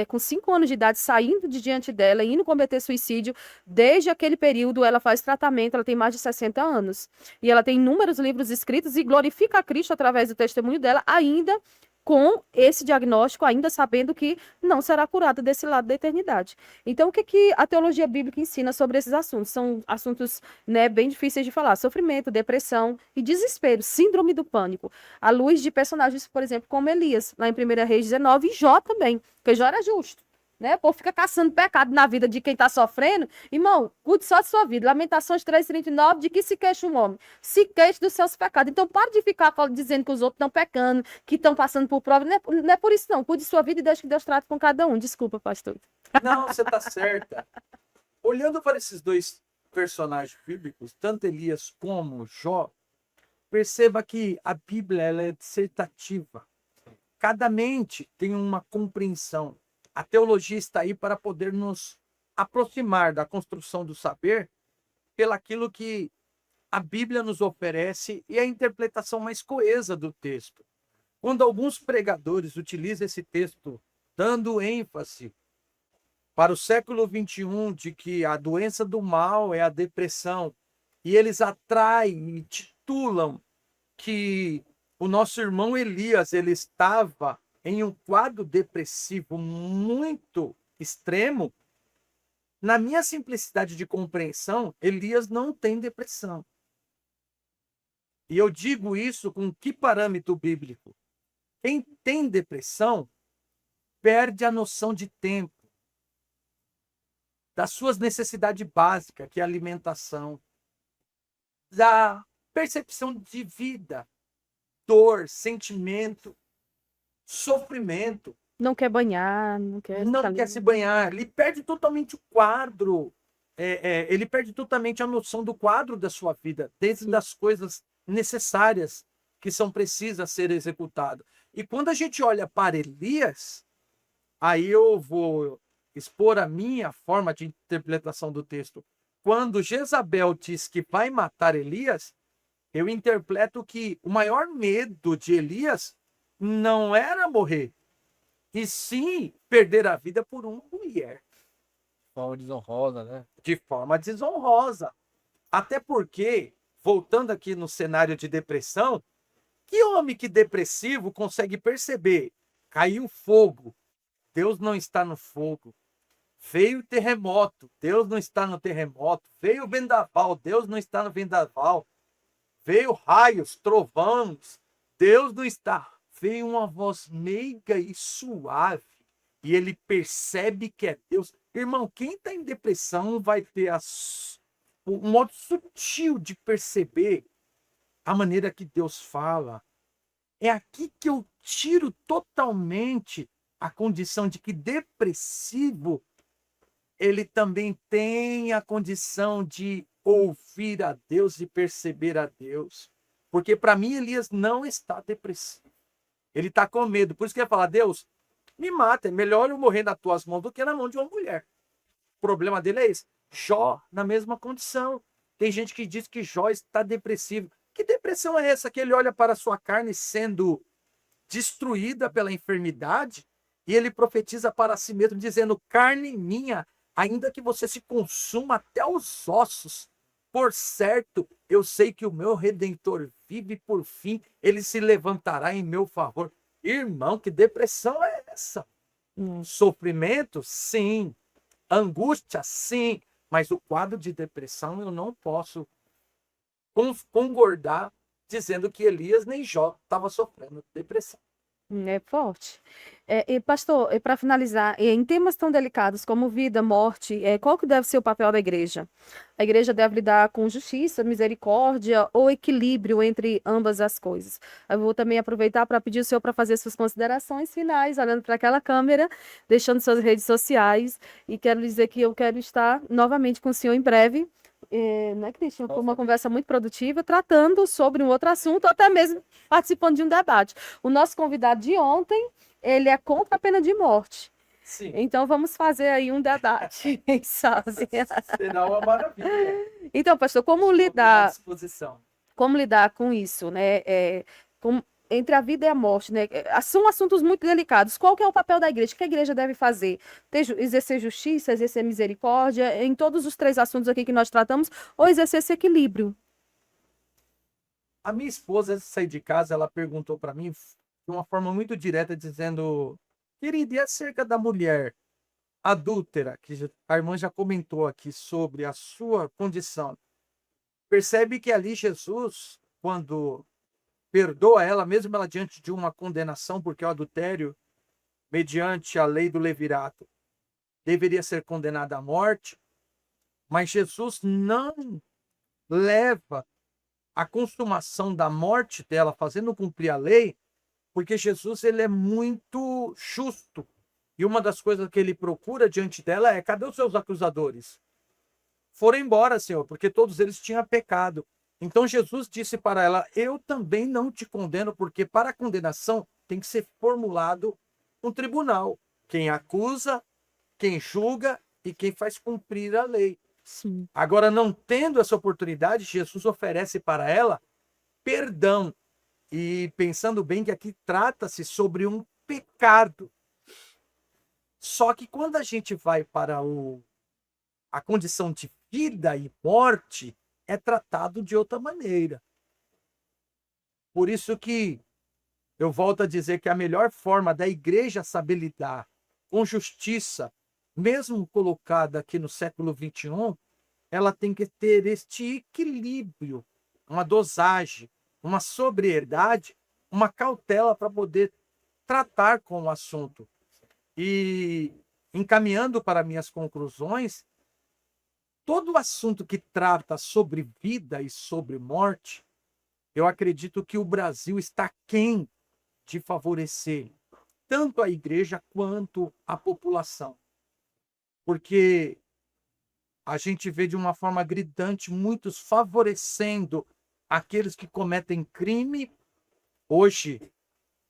A: com 5 anos de idade, saindo de diante dela, indo cometer suicídio. Desde aquele período, ela faz tratamento, ela tem mais de 60 anos. E ela tem inúmeros livros escritos e glorifica a Cristo através do testemunho dela, ainda com esse diagnóstico, ainda sabendo que não será curada desse lado da eternidade. Então, o que a teologia bíblica ensina sobre esses assuntos? São assuntos, né, bem difíceis de falar. Sofrimento, depressão e desespero, síndrome do pânico. À luz de personagens, por exemplo, como Elias, lá em 1 Reis 19, e Jó também, porque Jó era justo. né? O povo fica caçando pecado na vida de quem está sofrendo. Irmão, cuide só de sua vida. Lamentações 3:39, de que se queixa um homem? Se queixe dos seus pecados. Então, pare de ficar dizendo que os outros estão pecando, que estão passando por prova. Não é por isso, não. Cuide de sua vida e deixe que Deus trate com cada um. Desculpa, pastor.
C: Não, você está certa. Olhando para esses dois personagens bíblicos, tanto Elias como Jó, perceba que a Bíblia ela é dissertativa. Cada mente tem uma compreensão. A teologia está aí para poder nos aproximar da construção do saber pelaquilo que a Bíblia nos oferece e a interpretação mais coesa do texto. Quando alguns pregadores utilizam esse texto dando ênfase para o século XXI de que a doença do mal é a depressão, e eles atraem e titulam que o nosso irmão Elias ele estava em um quadro depressivo muito extremo, na minha simplicidade de compreensão, Elias não tem depressão. E eu digo isso com que parâmetro bíblico? Quem tem depressão perde a noção de tempo, das suas necessidades básicas, que é a alimentação, da percepção de vida, dor, sentimento, sofrimento.
A: Não quer banhar, não quer...
C: Não quer se banhar. Ele perde totalmente o quadro. Ele perde totalmente a noção do quadro da sua vida, dentro das coisas necessárias que são precisas ser executadas. E quando a gente olha para Elias, aí eu vou expor a minha forma de interpretação do texto. Quando Jezabel diz que vai matar Elias, eu interpreto que o maior medo de Elias não era morrer, e sim perder a vida por uma mulher.
B: De forma desonrosa, né?
C: De forma desonrosa. Até porque, voltando aqui no cenário de depressão, que homem que depressivo consegue perceber? Caiu fogo, Deus não está no fogo. Veio terremoto, Deus não está no terremoto. Veio vendaval, Deus não está no vendaval. Veio raios, trovões, Deus não está. Veio uma voz meiga e suave, e ele percebe que é Deus. Irmão, quem está em depressão vai ter um modo sutil de perceber a maneira que Deus fala. É aqui que eu tiro totalmente a condição de que depressivo, ele também tem a condição de ouvir a Deus e perceber a Deus. Porque para mim Elias não está depressivo. Ele está com medo. Por isso que ele fala, Deus, me mata. É melhor eu morrer nas tuas mãos do que na mão de uma mulher. O problema dele é esse. Jó, na mesma condição. Tem gente que diz que Jó está depressivo. Que depressão é essa? Que ele olha para a sua carne sendo destruída pela enfermidade e ele profetiza para si mesmo, dizendo, carne minha, ainda que você se consuma até os ossos, por certo, eu sei que o meu Redentor vive, por fim, ele se levantará em meu favor. Irmão, que depressão é essa? Sofrimento? Sim. Angústia? Sim. Mas o quadro de depressão eu não posso concordar dizendo que Elias nem Jó estava sofrendo depressão.
A: É forte. E pastor, para finalizar, em temas tão delicados como vida, morte, qual que deve ser o papel da igreja? A igreja deve lidar com justiça, misericórdia ou equilíbrio entre ambas as coisas? Eu vou também aproveitar para pedir o senhor para fazer suas considerações finais, olhando para aquela câmera, deixando suas redes sociais, e quero dizer que eu quero estar novamente com o senhor em breve. Né, Cristian? Foi uma conversa muito produtiva, tratando sobre um outro assunto, ou até mesmo participando de um debate. O nosso convidado de ontem, ele é contra a pena de morte.
C: Sim.
A: Então, vamos fazer aí um debate, quem sabe?
C: Será uma maravilha.
A: Então, pastor, como lidar com isso, né? Entre a vida e a morte, né? São assuntos muito delicados. Qual que é o papel da igreja? O que a igreja deve fazer? Exercer justiça, exercer misericórdia, em todos os três assuntos aqui que nós tratamos, ou exercer esse equilíbrio?
C: A minha esposa, antes de sair de casa, ela perguntou para mim de uma forma muito direta, dizendo, querida, e acerca da mulher adúltera, que a irmã já comentou aqui sobre a sua condição. Percebe que ali Jesus, quando perdoa ela, mesmo ela diante de uma condenação, porque o adultério, mediante a lei do levirato, deveria ser condenada à morte, mas Jesus não leva a consumação da morte dela, fazendo cumprir a lei, porque Jesus ele é muito justo. E uma das coisas que ele procura diante dela é: cadê os seus acusadores? Foram embora, Senhor, porque todos eles tinham pecado. Então Jesus disse para ela: eu também não te condeno, porque para a condenação tem que ser formulado um tribunal. Quem acusa, quem julga e quem faz cumprir a lei.
A: Sim.
C: Agora, não tendo essa oportunidade, Jesus oferece para ela perdão. E pensando bem que aqui trata-se sobre um pecado. Só que quando a gente vai para a condição de vida e morte, é tratado de outra maneira. Por isso que eu volto a dizer que a melhor forma da igreja saber lidar com justiça, mesmo colocada aqui no século XXI, ela tem que ter este equilíbrio, uma dosagem, uma sobriedade, uma cautela para poder tratar com o assunto. E encaminhando para minhas conclusões, todo assunto que trata sobre vida e sobre morte, eu acredito que o Brasil está aquém de favorecer tanto a igreja quanto a população. Porque a gente vê de uma forma gritante muitos favorecendo aqueles que cometem crime. Hoje,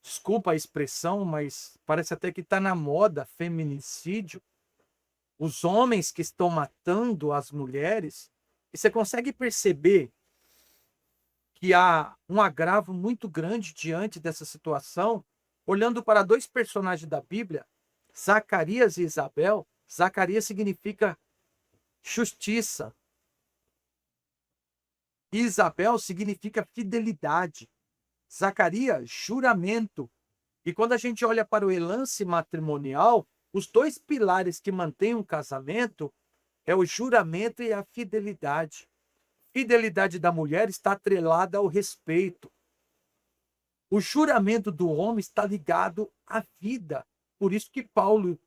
C: desculpa a expressão, mas parece até que está na moda feminicídio. Os homens que estão matando as mulheres. E você consegue perceber que há um agravo muito grande diante dessa situação, olhando para dois personagens da Bíblia, Zacarias e Isabel. Zacarias significa justiça. Isabel significa fidelidade. Zacarias, juramento. E quando a gente olha para o lance matrimonial, os dois pilares que mantêm um casamento é o juramento e a fidelidade. Fidelidade da mulher está atrelada ao respeito. O juramento do homem está ligado à vida. Por isso que Paulo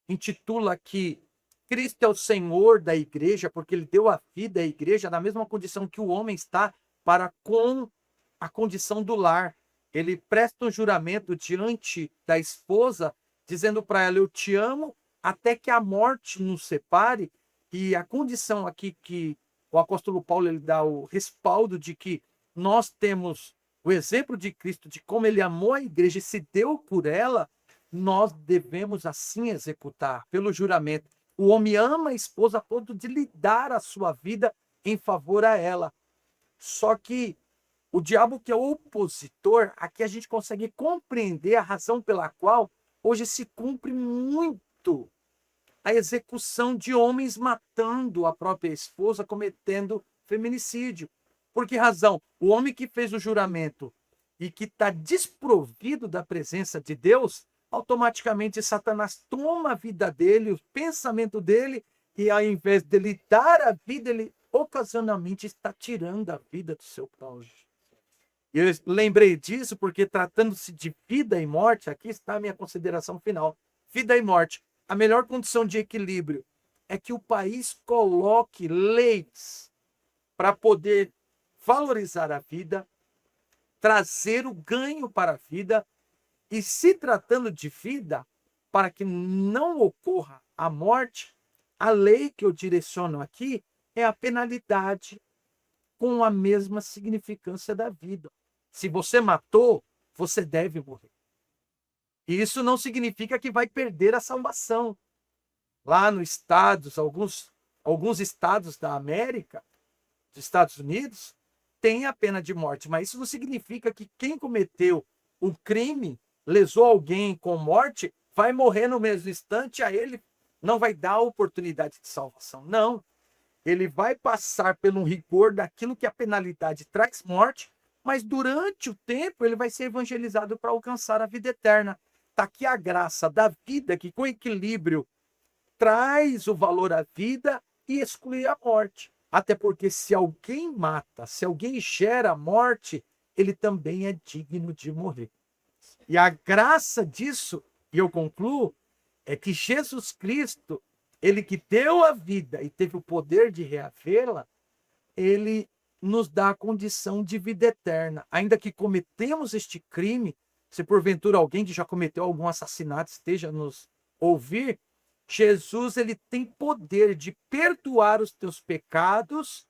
C: intitula que Cristo é o Senhor da igreja, porque ele deu a vida à igreja na mesma condição que o homem está para com a condição do lar. Ele presta um juramento diante da esposa, dizendo para ela: eu te amo até que a morte nos separe. E a condição aqui que o apóstolo Paulo ele dá o respaldo de que nós temos o exemplo de Cristo, de como ele amou a igreja e se deu por ela, nós devemos assim executar pelo juramento. O homem ama a esposa a ponto de lhe dar a sua vida em favor a ela. Só que o diabo, que é o opositor, aqui a gente consegue compreender a razão pela qual hoje se cumpre muito a execução de homens matando a própria esposa, cometendo feminicídio. Por que razão? O homem que fez o juramento e que está desprovido da presença de Deus, automaticamente Satanás toma a vida dele, o pensamento dele, e ao invés dele dar a vida, ele ocasionalmente está tirando a vida do seu cônjuge. Eu lembrei disso porque, tratando-se de vida e morte, aqui está a minha consideração final. Vida e morte. A melhor condição de equilíbrio é que o país coloque leis para poder valorizar a vida, trazer o ganho para a vida, e se tratando de vida, para que não ocorra a morte, a lei que eu direciono aqui é a penalidade com a mesma significância da vida. Se você matou, você deve morrer. E isso não significa que vai perder a salvação. Lá nos estados, alguns estados da América, dos Estados Unidos, tem a pena de morte, mas isso não significa que quem cometeu um crime, lesou alguém com morte, vai morrer no mesmo instante, a ele não vai dar a oportunidade de salvação. Não. Ele vai passar pelo rigor daquilo que a penalidade traz morte, mas durante o tempo ele vai ser evangelizado para alcançar a vida eterna. Está aqui a graça da vida, que com equilíbrio traz o valor à vida e exclui a morte. Até porque se alguém mata, se alguém gera morte, ele também é digno de morrer. E a graça disso, e eu concluo, é que Jesus Cristo, Ele que deu a vida e teve o poder de reavê-la, ele nos dá a condição de vida eterna. Ainda que cometemos este crime, se porventura alguém que já cometeu algum assassinato esteja a nos ouvir, Jesus ele tem poder de perdoar os teus pecados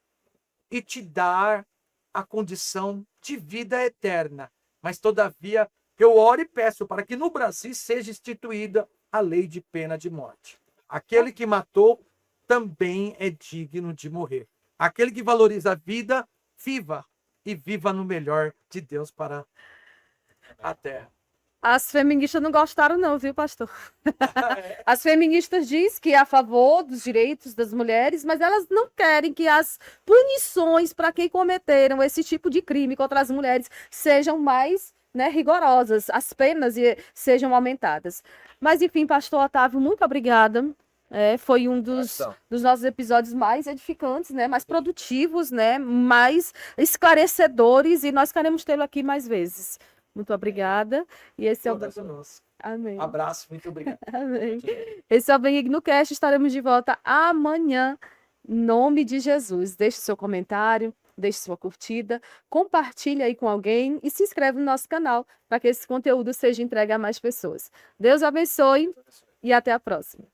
C: e te dar a condição de vida eterna. Mas, todavia, eu oro e peço para que no Brasil seja instituída a lei de pena de morte. Aquele que matou também é digno de morrer. Aquele que valoriza a vida, viva e viva no melhor de Deus para a terra.
A: As feministas não gostaram não, viu, pastor? As feministas dizem que é a favor dos direitos das mulheres, mas elas não querem que as punições para quem cometeram esse tipo de crime contra as mulheres sejam mais, né, rigorosas, as penas sejam aumentadas. Mas, enfim, pastor Otávio, muito obrigada. Foi um dos nossos episódios mais edificantes, né, mais produtivos, né, mais esclarecedores, e nós queremos tê-lo aqui mais vezes. Muito obrigada. E esse é o... Amém.
C: Abraço, muito obrigado.
A: Amém. Esse é o Benigno Cast. Estaremos de volta amanhã. Em nome de Jesus. Deixe seu comentário, deixe sua curtida, compartilhe aí com alguém e se inscreve no nosso canal para que esse conteúdo seja entregue a mais pessoas. Deus abençoe e até a próxima.